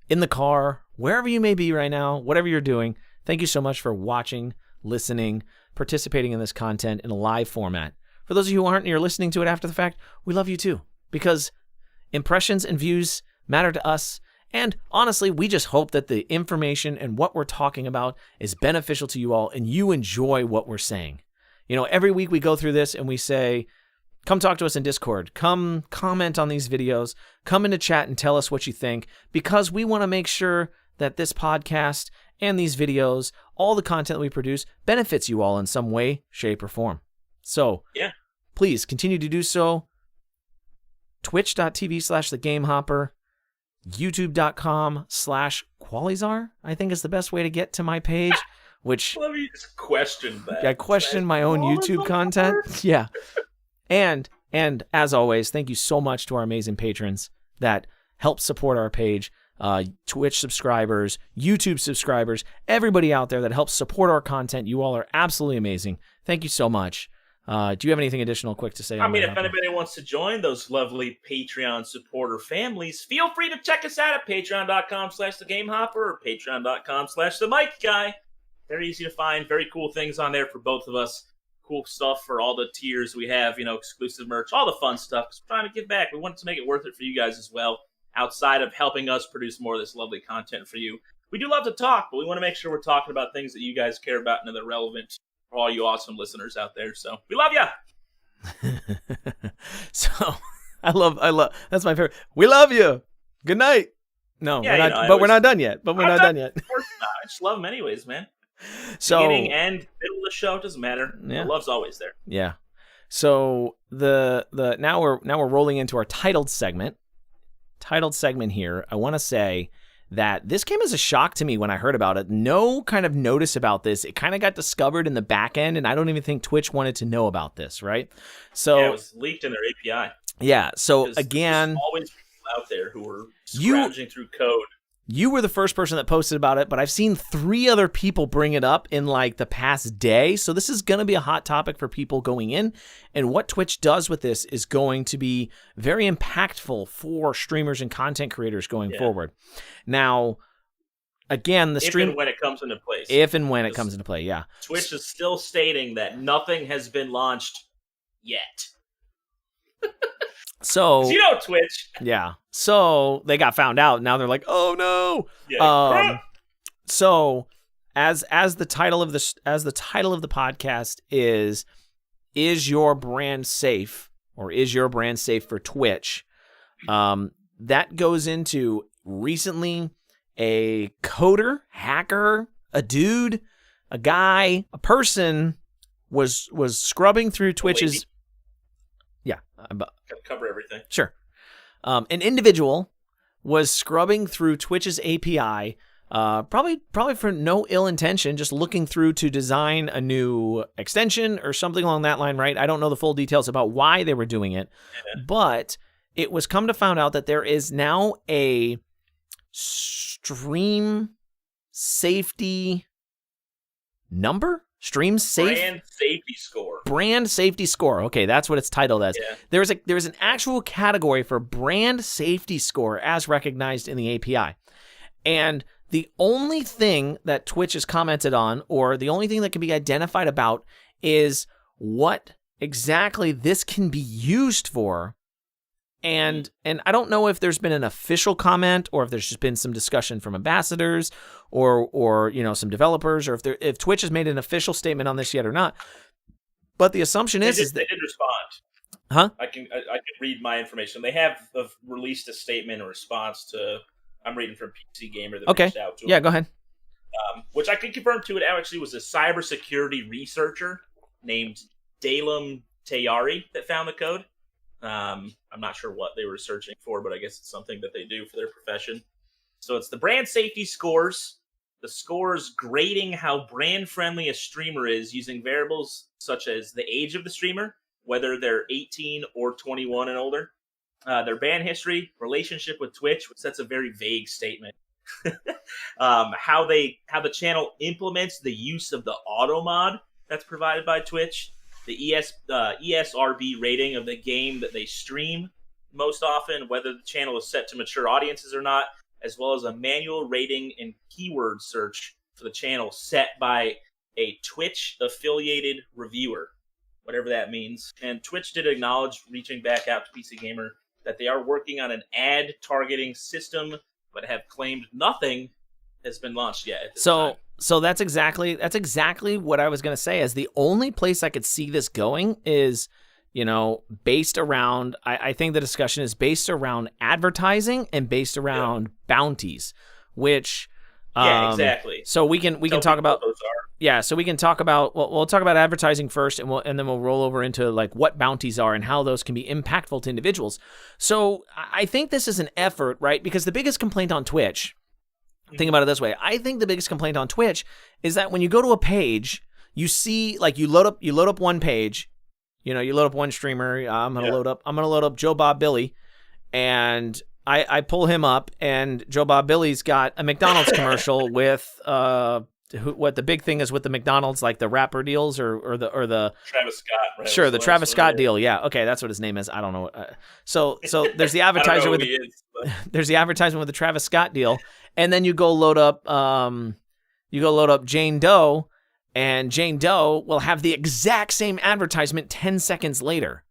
in the car, wherever you may be right now, whatever you're doing, thank you so much for watching, listening, participating in this content in a live format. For those of you who aren't and you're listening to it after the fact, we love you too, because impressions and views matter to us. And honestly, we just hope that the information and what we're talking about is beneficial to you all and you enjoy what we're saying. Every week we go through this and we say, come talk to us in Discord, come comment on these videos, come into chat and tell us what you think, because we want to make sure that this podcast and these videos, all the content we produce, benefits you all in some way, shape, or form. So, please continue to do so. Twitch.tv/thegamehopper, YouTube.com/Qualizar, I think is the best way to get to my page, which... Let me just question that. I question my own YouTube content. Yeah. And as always, thank you so much to our amazing patrons that help support our page. Twitch subscribers, YouTube subscribers, everybody out there that helps support our content. You all are absolutely amazing. Thank you so much. Do you have anything additional quick to say? If anybody wants to join those lovely Patreon supporter families, feel free to check us out at patreon.com/thegamehopper or patreon.com/themikeguy. Very easy to find. Very cool things on there for both of us. Cool stuff for all the tiers we have, exclusive merch, all the fun stuff. We're trying to give back. We wanted to make it worth it for you guys as well, outside of helping us produce more of this lovely content for you. We do love to talk, but we want to make sure we're talking about things that you guys care about and that are relevant for all you awesome listeners out there. So we love ya. So I love that's my favorite. We love you. Good night. No, we're not done yet. I just love them anyways, man. So beginning and middle of the show, doesn't matter. Yeah. The love's always there. Yeah. So the now we're rolling into our titled segment here. I want to say that this came as a shock to me when I heard about it. No kind of notice about this. It kind of got discovered in the back end, and I don't even think Twitch wanted to know about this, right? So it was leaked in their API. Yeah. So again, there's always people out there who are scrounging through code. You were the first person that posted about it, but I've seen 3 other people bring it up in like the past day. So this is going to be a hot topic for people going in. And what Twitch does with this is going to be very impactful for streamers and content creators going forward. Now, again, if and when it comes into place. If and when it comes into play, yeah. Twitch is still stating that nothing has been launched yet. So Twitch. Yeah. So they got found out. Now they're like, oh no. Yeah. So as the title of the podcast is your brand safe, or is your brand safe for Twitch? That goes into recently a coder, hacker, a dude, a guy, a person was scrubbing through Twitch's. Yeah. Cover everything. Sure. An individual was scrubbing through Twitch's API, probably for no ill intention, just looking through to design a new extension or something along that line, right? I don't know the full details about why they were doing it, but it was come to find out that there is now a stream safety number? Stream safe? Brand safety score. Okay, that's what it's titled as. Yeah. There's an actual category for brand safety score as recognized in the API. And the only thing that Twitch has commented on, or the only thing that can be identified about, is what exactly this can be used for And I don't know if there's been an official comment or if there's just been some discussion from ambassadors or some developers, or if Twitch has made an official statement on this yet or not. But the assumption is that they did respond. Huh? I can read my information. They have released a statement in response to. I'm reading from PC Gamer that reached out to them. Yeah, go ahead. Which I can confirm to it actually was a cybersecurity researcher named Dalem Tayari that found the code. I'm not sure what they were searching for, but I guess it's something that they do for their profession. So it's the brand safety scores. The scores grading how brand-friendly a streamer is using variables such as the age of the streamer, whether they're 18 or 21 and older, their ban history, relationship with Twitch, which that's a very vague statement, how the channel implements the use of the auto mod that's provided by Twitch, the ESRB rating of the game that they stream most often, whether the channel is set to mature audiences or not, as well as a manual rating and keyword search for the channel set by a Twitch-affiliated reviewer, whatever that means. And Twitch did acknowledge, reaching back out to PC Gamer, that they are working on an ad targeting system, but have claimed nothing has been launched yet. So that's exactly what I was going to say. As the only place I could see this going is, based around. I think the discussion is based around advertising and based around bounties, which. Exactly. So we can talk about. Yeah, so we can talk about. We'll talk about advertising first, and then we'll roll over into like what bounties are and how those can be impactful to individuals. So I think this is an effort, right? Because the biggest complaint on Twitch. Think about it this way. I think the biggest complaint on Twitch is that when you go to a page, you see like you load up one page, you load up one streamer. I'm gonna load up Joe Bob Billy, and I pull him up, and Joe Bob Billy's got a McDonald's commercial with what the big thing is with the McDonald's, like the rapper deals or the Travis Scott. Right? Sure, the Travis Scott deal. Yeah, okay, that's what his name is. I don't know. So there's the advertiser with there's the advertisement with the Travis Scott deal, and then you go load up Jane Doe, and Jane Doe will have the exact same advertisement 10 seconds later.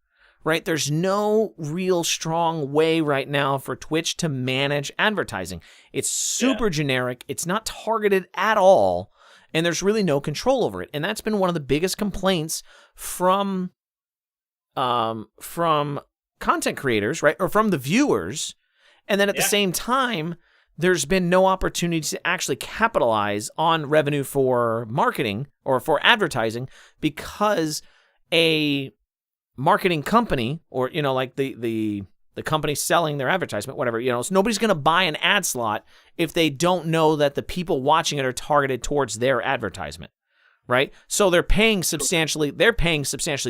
Right? There's no real strong way right now for Twitch to manage advertising. It's super generic. It's not targeted at all. And there's really no control over it. And that's been one of the biggest complaints from content creators, right? Or from the viewers. And then at the same time, there's been no opportunity to actually capitalize on revenue for marketing or for advertising because a marketing company or, like the company selling their advertisement, whatever, so nobody's going to buy an ad slot if they don't know that the people watching it are targeted towards their advertisement, right? So they're paying substantially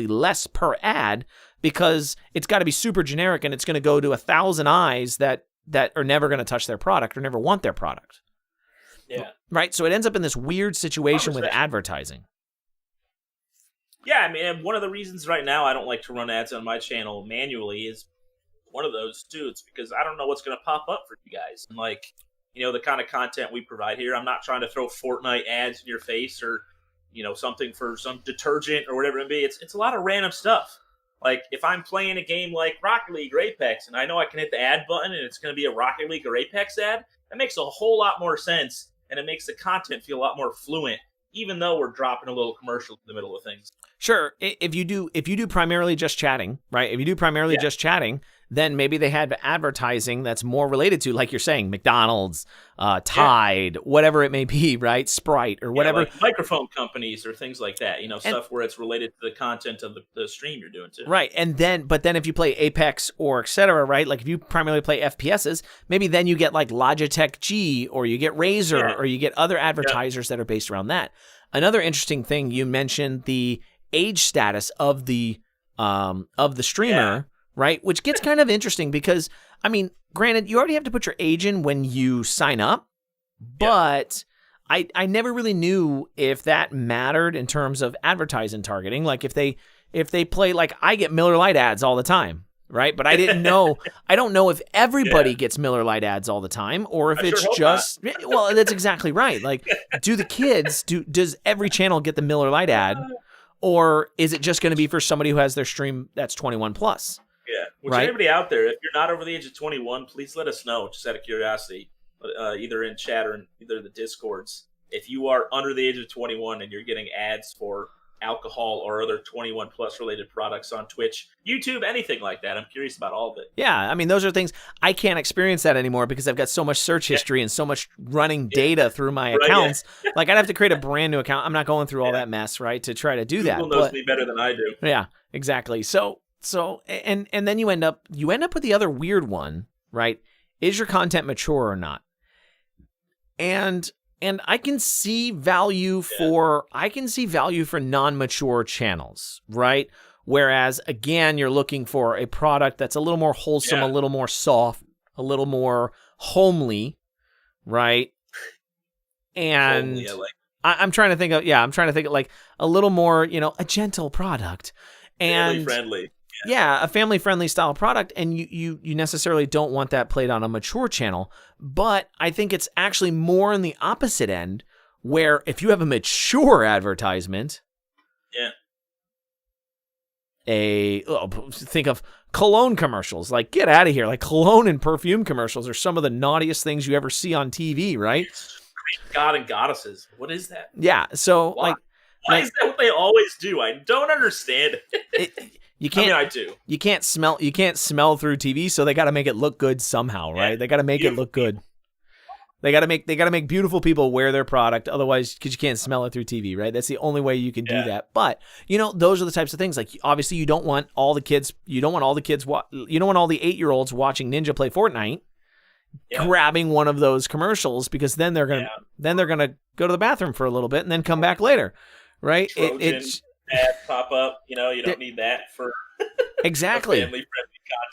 less per ad because it's got to be super generic and it's going to go to 1,000 eyes that are never going to touch their product or never want their product. Yeah. Right? So it ends up in this weird situation with advertising. Yeah, I mean, one of the reasons right now I don't like to run ads on my channel manually is one of those too. It's because I don't know what's going to pop up for you guys. And the kind of content we provide here, I'm not trying to throw Fortnite ads in your face or, something for some detergent or whatever it be. It's a lot of random stuff. Like if I'm playing a game like Rocket League or Apex and I know I can hit the ad button and it's going to be a Rocket League or Apex ad, that makes a whole lot more sense and it makes the content feel a lot more fluent, even though we're dropping a little commercial in the middle of things. Sure. If you do primarily just chatting, right? If you do primarily just chatting, then maybe they had advertising that's more related to, like you're saying, McDonald's, Tide, whatever it may be, right? Sprite or whatever. Like microphone companies or things like that, stuff where it's related to the content of the stream you're doing too. Right. But then if you play Apex or et cetera, right? Like if you primarily play FPSs, maybe then you get like Logitech G or you get Razer or you get other advertisers that are based around that. Another interesting thing, you mentioned the age status of the streamer, right? Which gets kind of interesting because, I mean, granted, you already have to put your age in when you sign up, but I never really knew if that mattered in terms of advertising targeting. Like if they play, like I get Miller Lite ads all the time, right? But I didn't know, I don't know if everybody gets Miller Lite ads all the time or if it's just, well, that's exactly right. Like, does every channel get the Miller Lite ad? Or is it just going to be for somebody who has their stream that's 21 plus? Which right? anybody out there, if you're not over the age of 21, please let us know, just out of curiosity, either in chat or in either the Discords. If you are under the age of 21 and you're getting ads for alcohol or other 21 plus related products on Twitch, YouTube, anything like that, I'm curious about all of it. Yeah, I mean, those are things I can't experience that anymore because I've got so much search history and so much running data through my accounts. Like, I'd have to create a brand new account. I'm not going through all that mess, right, to try to do that. Google knows me better than I do. Yeah, exactly. So and then you end up with the other weird one, right? Is your content mature or not? And I can see value for non-mature channels, right? Whereas again, you're looking for a product that's a little more wholesome, a little more soft, a little more homely, right? And homely, I'm trying to think of like a little more, a gentle product and family friendly. Yeah, a family-friendly style product, and you necessarily don't want that played on a mature channel. But I think it's actually more on the opposite end, where if you have a mature advertisement, think of cologne commercials. Like, get out of here! Like, cologne and perfume commercials are some of the naughtiest things you ever see on TV, right? God and goddesses. What is that? Yeah. So why is that what they always do? I don't understand it. You can't. I mean, I do. You can't smell through TV, so they got to make it look good somehow, right? Yeah. They got to make it look good. They got to make beautiful people wear their product, otherwise, because you can't smell it through TV, right? That's the only way you can do that. But those are the types of things. Like, obviously, you don't want all the 8-year-olds watching Ninja play Fortnite, grabbing one of those commercials, because then they're gonna go to the bathroom for a little bit and then come back later, right? It's ads pop up. You don't need that for exactly a family-friendly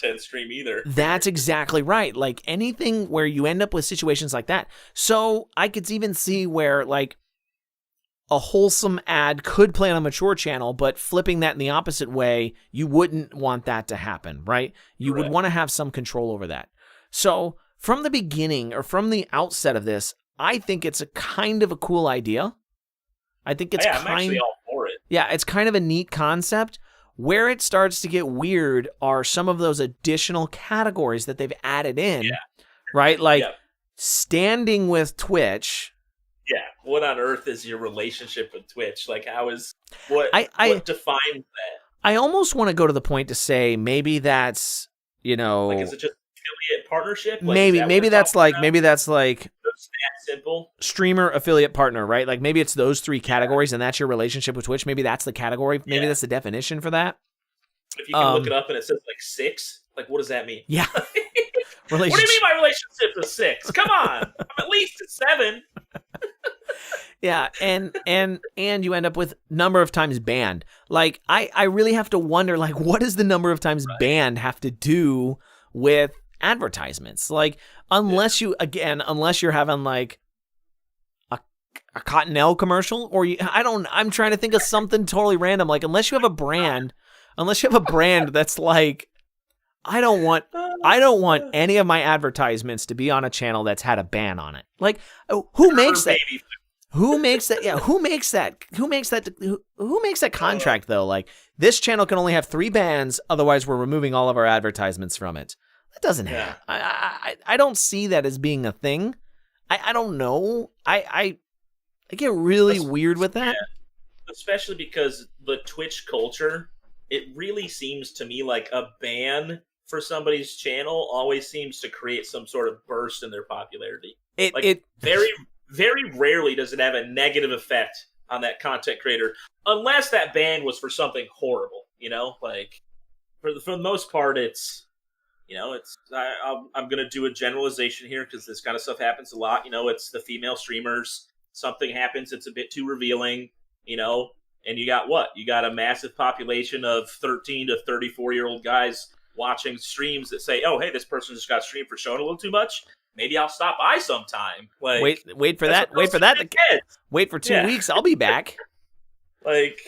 content stream either. That's exactly right. Like, anything where you end up with situations like that. So I could even see where, like, a wholesome ad could play on a mature channel, but flipping that in the opposite way, you wouldn't want that to happen, right? You would want to have some control over that. So from the beginning, or from the outset of this, I think it's a kind of a cool idea. I think it's I'm actually all for it. Yeah, it's kind of a neat concept. Where it starts to get weird are some of those additional categories that they've added in, right? Like standing with Twitch. Yeah, what on earth is your relationship with Twitch? Like, what defines that? I almost want to go to the point to say maybe that's, like, is it just affiliate partnership? Like, maybe that's like simple streamer affiliate partner, right? Like, maybe it's those three categories, and that's your relationship with Twitch. Maybe that's the category. Maybe that's the definition for that. If you can look it up and it says like 6, like, what does that mean? Yeah. What do you mean my relationship is 6? Come on, I'm at least at 7. Yeah, and you end up with number of times banned. Like, I really have to wonder, like, what does the number of times banned have to do with advertisements? Like, unless you're having like a Cottonelle commercial, or I'm trying to think of something totally random. Like, unless you have a brand that's like, I don't want any of my advertisements to be on a channel that's had a ban on it. Like, who makes that? Who makes that? Yeah, who makes that? Who makes that contract though? Like, this channel can only have 3 bans, otherwise we're removing all of our advertisements from it. That doesn't happen. I don't see that as being a thing. I don't know. I get really weird with that. Yeah. Especially because the Twitch culture, it really seems to me like a ban for somebody's channel always seems to create some sort of burst in their popularity. Very, very rarely does it have a negative effect on that content creator, unless that ban was for something horrible. Like, for the most part, it's. I'm going to do a generalization here because this kind of stuff happens a lot. It's the female streamers. Something happens, it's a bit too revealing, and you got what? You got a massive population of 13 to 34-year-old guys watching streams that say, oh, hey, this person just got streamed for showing a little too much. Maybe I'll stop by sometime. Like, wait for that. Wait for 2 weeks. I'll be back. Like,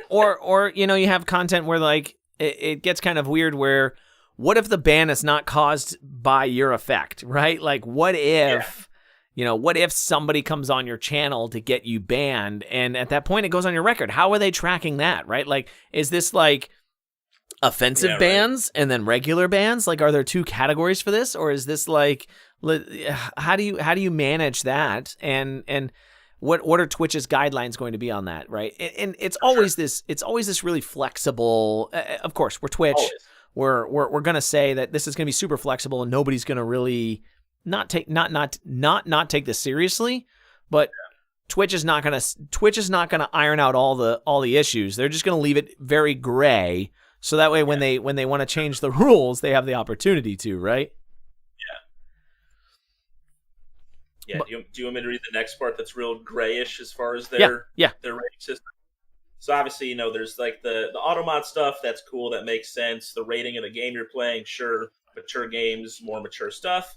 or you have content where, like, it gets kind of weird where, what if the ban is not caused by your effect, right? Like, what if, what if somebody comes on your channel to get you banned, and at that point it goes on your record? How are they tracking that, right? Like, is this like, offensive bans and then regular bans? Like, are there two categories for this, or is this like, how do you manage that? And what are Twitch's guidelines going to be on that, right? And it's always this really flexible. Of course, we're Twitch. Always. We're gonna say that this is gonna be super flexible, and nobody's gonna really not take this seriously. But Twitch is not gonna iron out all the issues. They're just gonna leave it very gray, so that way when they want to change the rules, they have the opportunity to, right? Yeah. Do you want me to read the next part that's real grayish as far as their rating system? So obviously, there's like the automod stuff. That's cool. That makes sense. The rating of the game you're playing, sure. Mature games, more mature stuff.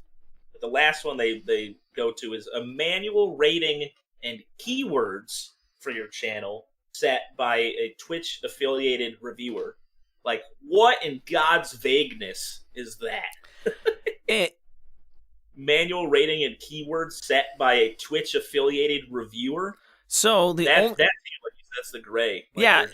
But the last one they go to is a manual rating and keywords for your channel set by a Twitch affiliated reviewer. Like, what in God's vagueness is that? Manual rating and keywords set by a Twitch affiliated reviewer. So that's the gray. Like,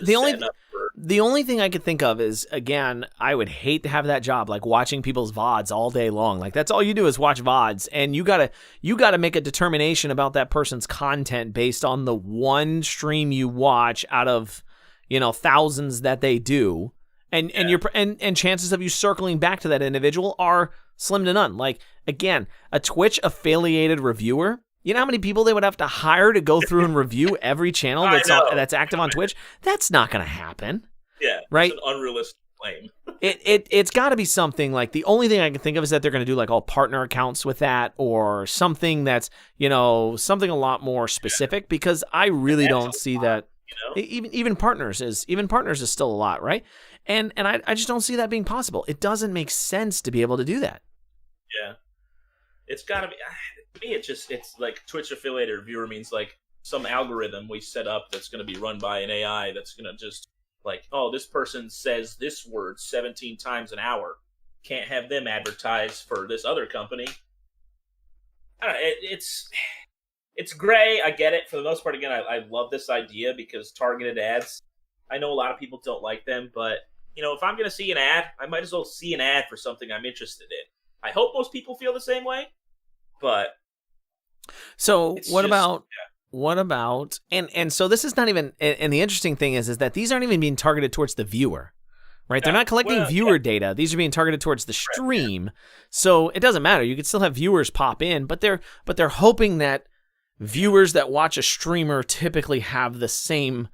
the only thing I could think of is, again, I would hate to have that job, like watching people's VODs all day long. Like, that's all you do is watch VODs, and you gotta make a determination about that person's content based on the one stream you watch out of thousands that they do, and chances of you circling back to that individual are slim to none. Like, again, a Twitch affiliated reviewer, you know how many people they would have to hire to go through and review every channel that's active on Twitch? That's not going to happen. Yeah, right? It's an unrealistic claim. It's got to be something like, the only thing I can think of is that they're going to do like all partner accounts with that, or something that's, something a lot more specific, because I really don't see that. Even partners is still a lot, right? And I just don't see that being possible. It doesn't make sense to be able to do that. Yeah, it's got to be. To me, it's like Twitch affiliated reviewer means like some algorithm we set up that's going to be run by an AI that's going to just like, oh, this person says this word 17 times an hour. Can't have them advertise for this other company. I don't know, it's gray. I get it. For the most part, again, I love this idea because targeted ads, I know a lot of people don't like them, but if I'm going to see an ad, I might as well see an ad for something I'm interested in. I hope most people feel the same way, but so what about and so this is not even, and the interesting thing is that these aren't even being targeted towards the viewer, right? They're not collecting viewer data. These are being targeted towards the stream. So it doesn't matter. You could still have viewers pop in, but they're hoping that viewers that watch a streamer typically have the same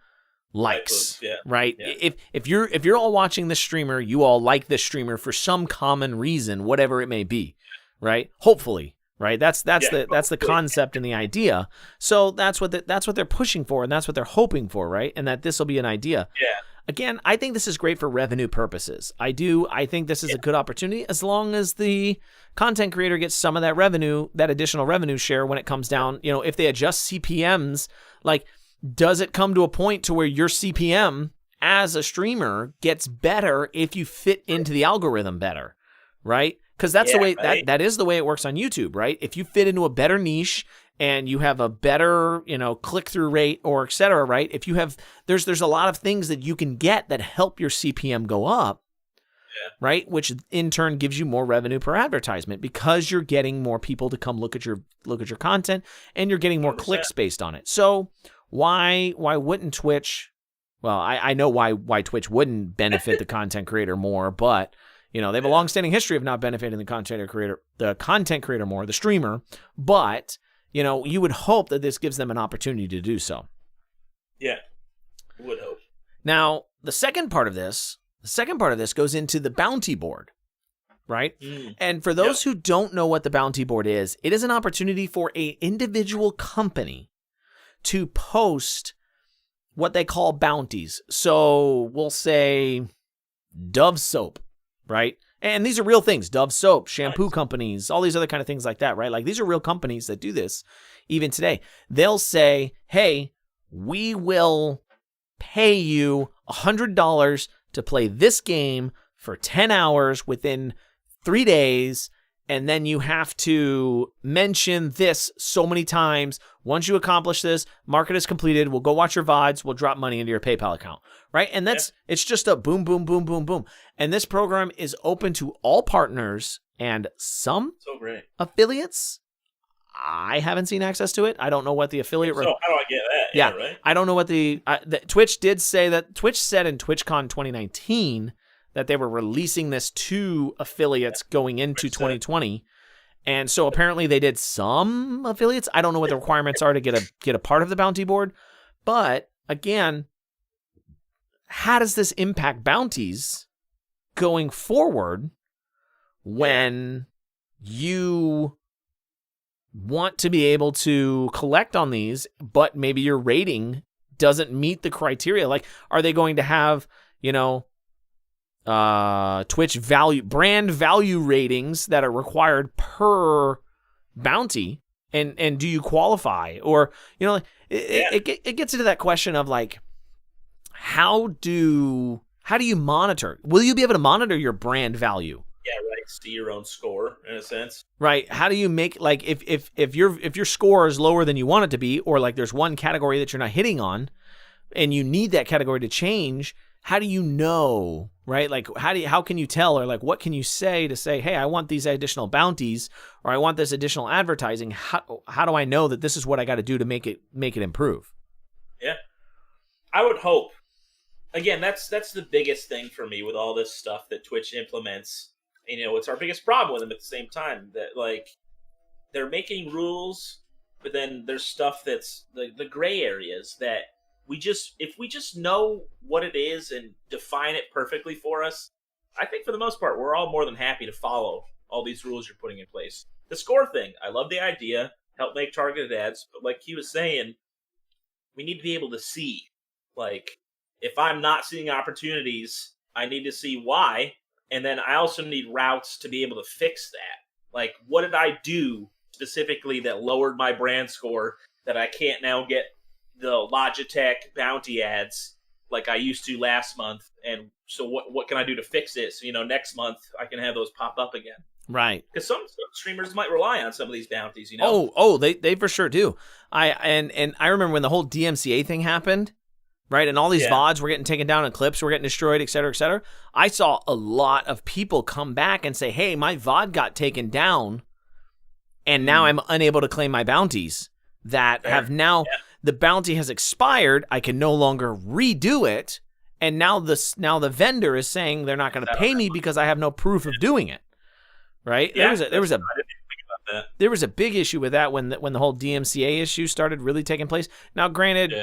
likes, right? Yeah. If you're all watching this streamer, you all like this streamer for some common reason, whatever it may be, right? Hopefully, right? That's the concept and the idea. So that's what they're pushing for, and that's what they're hoping for, right? And that this will be an idea. Yeah. Again, I think this is great for revenue purposes. I think this is a good opportunity, as long as the content creator gets some of that revenue, that additional revenue share when it comes down. If they adjust CPMs, like, does it come to a point to where your CPM as a streamer gets better if you fit into the algorithm better, right? Because that's the way that is the way it works on YouTube, right? If you fit into a better niche and you have a better, click-through rate, or et cetera, right? If you have, there's a lot of things that you can get that help your CPM go up, right? Which in turn gives you more revenue per advertisement, because you're getting more people to come look at your content, and you're getting more 100%. Clicks based on it. So why wouldn't Twitch? Well, I know why Twitch wouldn't benefit the content creator more, but they have a long-standing history of not benefiting the content creator more, the streamer, but you would hope that this gives them an opportunity to do so. Yeah, would hope. Now, the second part of this goes into the bounty board, right? And for those who don't know what the bounty board is, it is an opportunity for an individual company to post what they call bounties. So we'll say Dove soap, right? And these are real things. Dove soap, shampoo companies, all these other kind of things like that, right? Like, these are real companies that do this even today. They'll say, hey, we will pay you $100 to play this game for 10 hours within 3 days, and then you have to mention this so many times. Once you accomplish this, market is completed. We'll go watch your VODs. We'll drop money into your PayPal account, right? And it's just a boom, boom, boom, boom, boom. And this program is open to all partners and some affiliates. I haven't seen access to it. I don't know what the affiliate. So how do I get that? Yeah, right. I don't know what the Twitch did say that. Twitch said in TwitchCon 2019 that they were releasing this to affiliates going into 2020, and so apparently they did some affiliates. I don't know what the requirements are to get a part of the bounty board, but again, how does this impact bounties going forward when you want to be able to collect on these, but maybe your rating doesn't meet the criteria? Like, are they going to have, Twitch brand value ratings that are required per bounty? And do you qualify? Or, it gets into that question of like, how do you monitor? Will you be able to monitor your brand value? Yeah, right. See your own score in a sense. Right. How do you make, like, if your score is lower than you want it to be, or like there's one category that you're not hitting on and you need that category to change, how do you know, right? Like, how can you tell, or like, what can you say to say, hey, I want these additional bounties, or I want this additional advertising. How do I know that this is what I got to do to make it improve? Yeah. I would hope. Again, that's the biggest thing for me with all this stuff that Twitch implements. It's our biggest problem with them at the same time, that like they're making rules, but then there's stuff that's the gray areas that if we just know what it is and define it perfectly for us, I think for the most part, we're all more than happy to follow all these rules you're putting in place. The score thing, I love the idea, help make targeted ads, but like he was saying, we need to be able to see, like, if I'm not seeing opportunities, I need to see why. And then I also need routes to be able to fix that. Like, what did I do specifically that lowered my brand score that I can't now get the Logitech bounty ads like I used to last month? And so what can I do to fix it so, next month I can have those pop up again? Right. Because some streamers might rely on some of these bounties, Oh, they for sure do. I remember when the whole DMCA thing happened, right? And all these VODs were getting taken down and clips were getting destroyed, et cetera, et cetera. I saw a lot of people come back and say, hey, my VOD got taken down and now I'm unable to claim my bounties that have now, the bounty has expired. I can no longer redo it. And now the vendor is saying they're not going to pay me because I have no proof of doing it. Right? Yeah, there was a big issue with that when the whole DMCA issue started really taking place. Now, granted,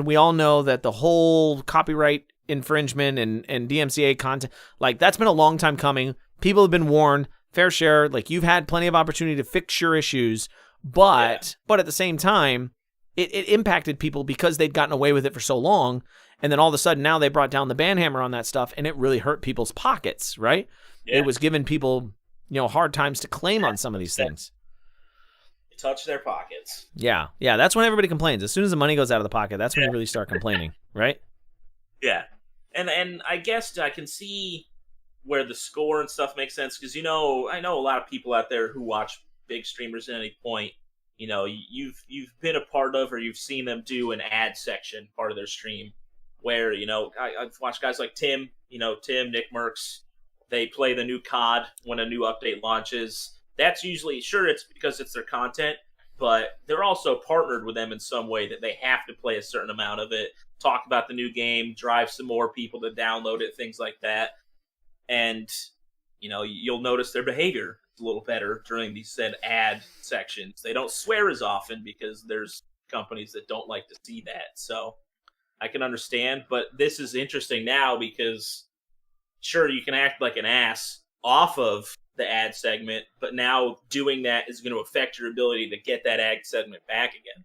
we all know that the whole copyright infringement and DMCA content, like, that's been a long time coming. People have been warned, fair share. Like, you've had plenty of opportunity to fix your issues, but at the same time, it impacted people because they'd gotten away with it for so long. And then all of a sudden now they brought down the ban hammer on that stuff, and it really hurt people's pockets, right? Yeah. It was giving people, hard times to claim on some of these things. Touch their pockets. Yeah. That's when everybody complains. As soon as the money goes out of the pocket, that's when you really start complaining, right? Yeah, and I guess I can see where the score and stuff makes sense, because I know a lot of people out there who watch big streamers at any point. You've been a part of, or you've seen them do an ad section part of their stream, where I've watched guys like Tim, Nick Merckx. They play the new COD when a new update launches. That's usually, sure, it's because it's their content, but they're also partnered with them in some way that they have to play a certain amount of it, talk about the new game, drive some more people to download it, things like that. And, you'll notice their behavior is a little better during these said ad sections. They don't swear as often because there's companies that don't like to see that. So I can understand, but this is interesting now because, sure, you can act like an ass off of the ad segment, but now doing that is going to affect your ability to get that ad segment back again.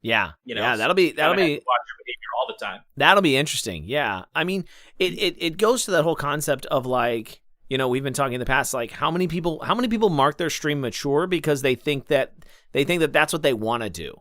Yeah. That'll be watch your behavior all the time. That'll be interesting. Yeah. I mean, it goes to that whole concept of, like, we've been talking in the past, like, how many people mark their stream mature because they think that that's what they want to do.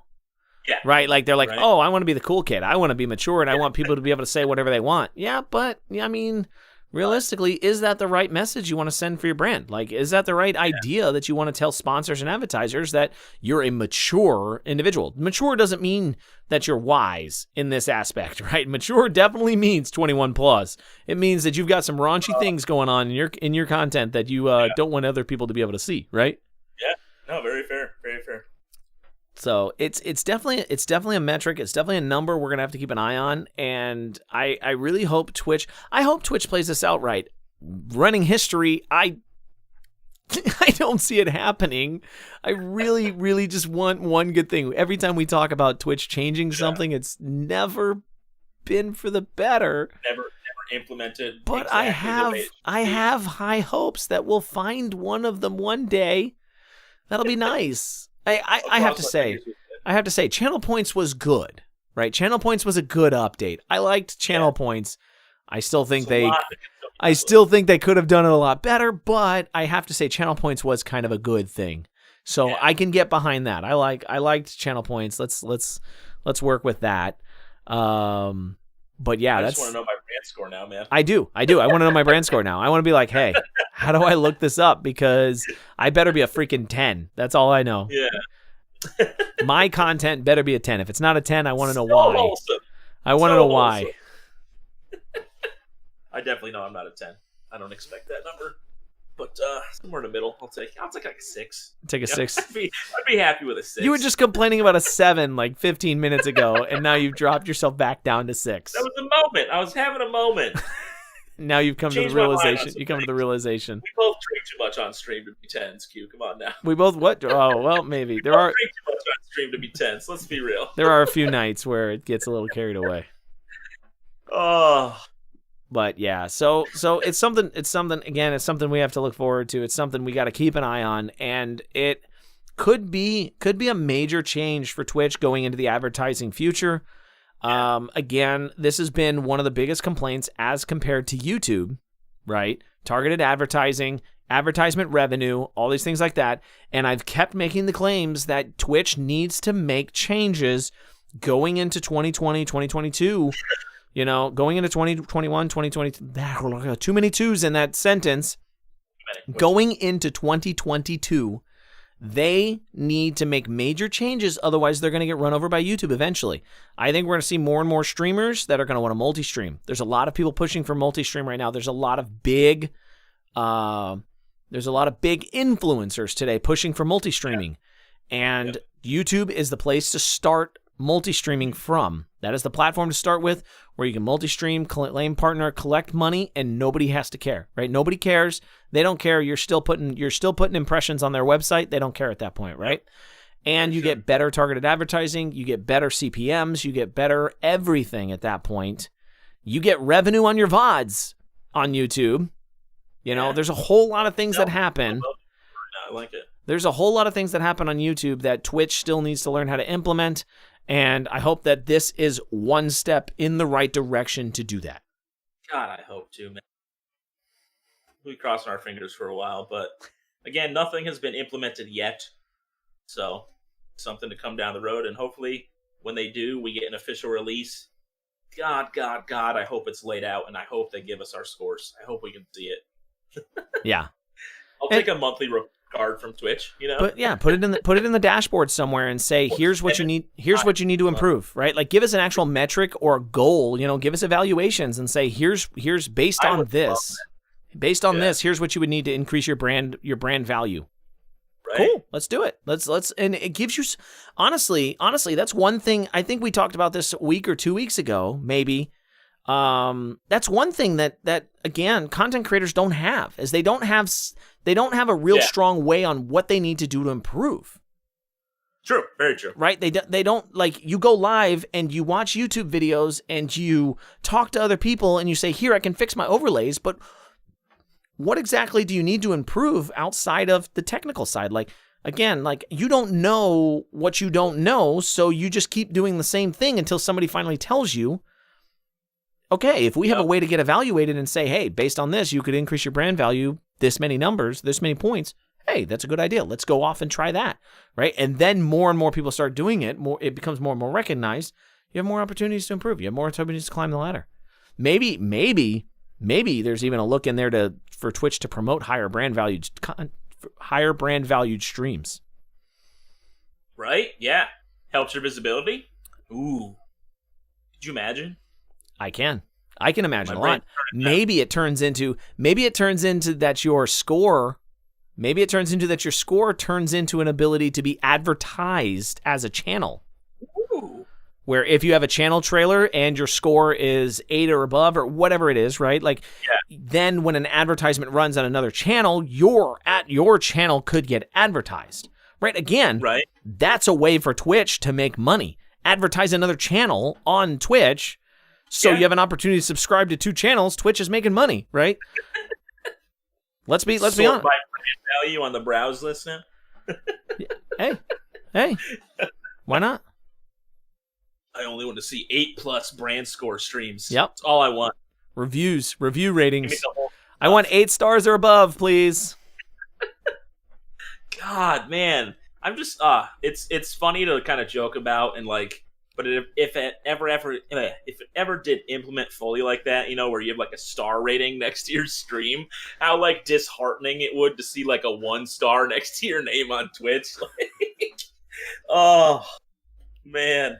Yeah. Right? Like, they're like, oh, I want to be the cool kid. I want to be mature and I want people to be able to say whatever they want. Yeah, but I mean, realistically, is that the right message you want to send for your brand? Like, is that the right idea that you want to tell sponsors and advertisers that you're a mature individual? Mature doesn't mean that you're wise in this aspect, right? Mature definitely means 21 plus. It means that you've got some raunchy things going on in your content that you don't want other people to be able to see, right? Yeah. No, very fair. Very fair. So it's definitely a metric. It's definitely a number we're gonna have to keep an eye on. And I really hope Twitch plays this out right. Running history, I don't see it happening. I really, really just want one good thing. Every time we talk about Twitch changing something, it's never been for the better. Never implemented. But I have high hopes that we'll find one of them one day. That'll be nice. I have to say, Channel Points was good, right? Channel Points was a good update. I liked Channel Points. I still think they could have done it a lot better, but I have to say Channel Points was kind of a good thing. So I can get behind that. I liked Channel Points. Let's work with that. But yeah, I just want to know my brand score now, man. I do. I want to know my brand score now. I want to be like, hey, how do I look this up? Because I better be a freaking 10. That's all I know. Yeah. My content better be a 10. If it's not a 10, I want to know why. Wholesome. I want to know why. I definitely know I'm not a 10. I don't expect that number. But somewhere in the middle, I'll take like a 6. Take a 6. I'd be happy with a 6. You were just complaining about a 7 like 15 minutes ago, and now you've dropped yourself back down to 6. That was a moment. I was having a moment. Now you've come to the realization. You come to the realization. We both drink too much on stream to be 10s, Q. Come on now. We both what? Oh, well, maybe. There are drink too much on stream to be 10s. Let's be real. There are a few nights where it gets a little carried away. Oh. But yeah, so it's something we have to look forward to. It's something we got to keep an eye on, and it could be a major change for Twitch going into the advertising future. Again, this has been one of the biggest complaints as compared to YouTube, right? Targeted advertising, advertisement revenue, all these things like that. And I've kept making the claims that Twitch needs to make changes going into 2020, 2022. You know, going into 2021, 2022, too many twos in that sentence. Going into 2022, they need to make major changes. Otherwise, they're going to get run over by YouTube eventually. I think we're going to see more and more streamers that are going to want to multi-stream. There's a lot of people pushing for multi-stream right now. There's a lot of big influencers today pushing for multi-streaming. And YouTube is the place to start multi-streaming from. That is the platform to start with, where you can multi-stream, claim partner, collect money, and nobody has to care, right? Nobody cares. They don't care. You're still putting impressions on their website. They don't care at that point, right? And you get better targeted advertising. You get better CPMs. You get better everything at that point. You get revenue on your VODs on YouTube. You know, there's a whole lot of things that happen. I like it. There's a whole lot of things that happen on YouTube that Twitch still needs to learn how to implement. And I hope that this is one step in the right direction to do that. God, I hope too, man. We've been crossing our fingers for a while, but again, nothing has been implemented yet. So, something to come down the road, and hopefully, when they do, we get an official release. God, I hope it's laid out, and I hope they give us our scores. I hope we can see it. Yeah. I'll take a monthly card from Twitch, you know. But yeah, put it in the dashboard somewhere and say, here's what you need. Here's what you need to improve, right? Like, give us an actual metric or a goal. You know, give us evaluations and say, here's based on this. Based on this, here's what you would need to increase your brand value. Right. Cool. Let's do it. Let's and it gives you honestly, that's one thing. I think we talked about this a week or 2 weeks ago, maybe. That's one thing that again, content creators don't have, is they don't have a real strong way on what they need to do to improve. True, very true. Right? They don't, like, you go live and you watch YouTube videos and you talk to other people and you say, here, I can fix my overlays, but what exactly do you need to improve outside of the technical side? Like, again, like, you don't know what you don't know, so you just keep doing the same thing until somebody finally tells you, okay, if we have a way to get evaluated and say, hey, based on this, you could increase your brand value this many numbers, this many points. Hey, that's a good idea. Let's go off and try that, right? And then more and more people start doing it. It becomes more and more recognized. You have more opportunities to improve. You have more opportunities to climb the ladder. Maybe maybe there's even a look in there for Twitch to promote higher brand valued streams. Right? Yeah. Helps your visibility. Ooh. Could you imagine? I can imagine a lot. Maybe it turns into that your score. Maybe it turns into that your score turns into an ability to be advertised as a channel. Ooh. Where if you have a channel trailer and your score is 8 or above or whatever it is, right? Like, then when an advertisement runs on another channel, your channel could get advertised, right? Again, right. That's a way for Twitch to make money. Advertise another channel on Twitch, so you have an opportunity to subscribe to 2 channels. Twitch is making money, right? Let's be honest. By brand value on the browse list now. Hey, why not? I only want to see 8+ brand score streams. Yep. That's all I want. Review ratings. I want 8 stars or above, please. God, man. I'm just it's funny to kind of joke about, and like, but if it ever did implement fully like that, you know, where you have like a star rating next to your stream, how like disheartening it would to see like a 1 star next to your name on Twitch. Like, oh man.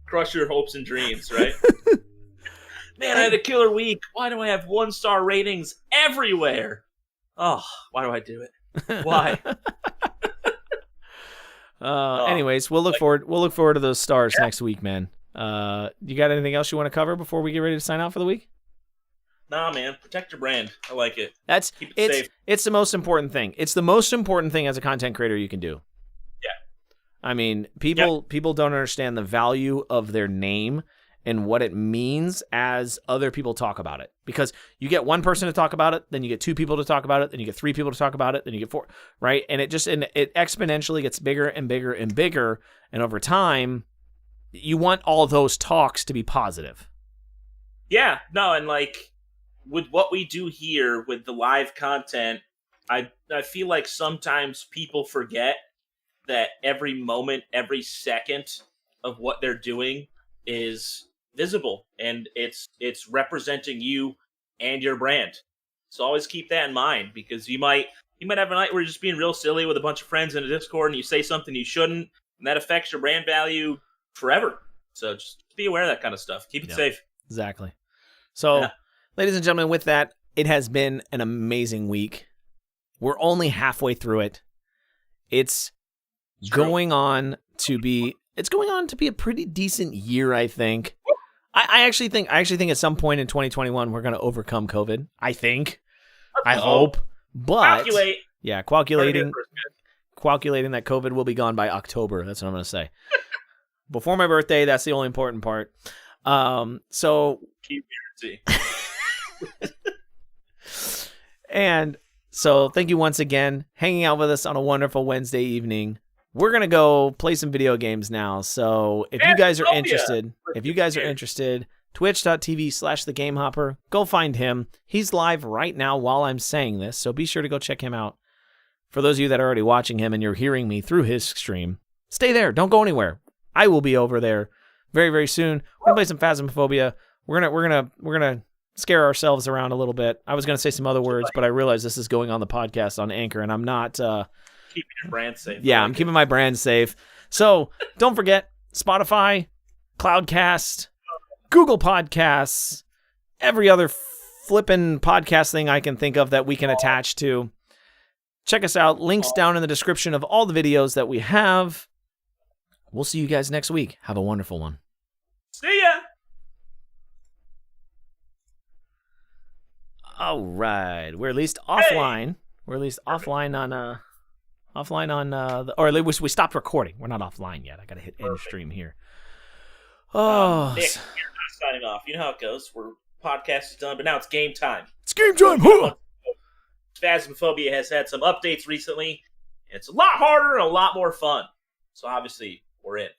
Crush your hopes and dreams, right? Man, I had a killer week. Why do I have 1-star ratings everywhere? Oh, why do I do it? Why? Anyways, we'll look forward to those stars next week, man. You got anything else you want to cover before we get ready to sign out for the week? Nah, man. Protect your brand. I like it. Keep it safe. It's the most important thing. It's the most important thing as a content creator you can do. I mean, people don't understand the value of their name and what it means as other people talk about it. Because you get one person to talk about it, then you get 2 people to talk about it, then you get 3 people to talk about it, then you get 4, right? And it exponentially gets bigger and bigger and bigger. And over time, you want all those talks to be positive. Yeah, no, and like with what we do here with the live content, I feel like sometimes people forget that every moment, every second of what they're doing is visible, and it's representing you and your brand. So always keep that in mind, because you might have a night where you're just being real silly with a bunch of friends in a Discord and you say something you shouldn't, and that affects your brand value forever. So just be aware of that kind of stuff. Keep it safe. Exactly. So, ladies and gentlemen, with that, it has been an amazing week. We're only halfway through it. It's going on to be a pretty decent year, I think. I actually think at some point in 2021 we're going to overcome COVID. I think. I hope. But calculating that COVID will be gone by October. That's what I'm going to say. Before my birthday, that's the only important part. So keep guarantee. And so thank you once again hanging out with us on a wonderful Wednesday evening. We're going to go play some video games now. So if you guys are interested, twitch.tv/thegamehopper, go find him. He's live right now while I'm saying this, so be sure to go check him out. For those of you that are already watching him and you're hearing me through his stream, stay there. Don't go anywhere. I will be over there very, very soon. We're going to play some Phasmophobia. We're going to scare ourselves around a little bit. I was going to say some other words, but I realized this is going on the podcast on Anchor, and I'm not... keeping your brand safe. Yeah, I'm keeping my brand safe. So don't forget Spotify, Cloudcast, Google Podcasts, every other flippin' podcast thing I can think of that we can attach to. Check us out. Links down in the description of all the videos that we have. We'll see you guys next week. Have a wonderful one. See ya! All right. We're at least offline. We're at least offline on... or at least we stopped recording. We're not offline yet. I gotta hit end stream here. Oh, Nick, you're not signing off. You know how it goes. Podcast is done, but now it's game time. It's game time. Huh? Phasmophobia has had some updates recently. It's a lot harder and a lot more fun. So obviously we're in.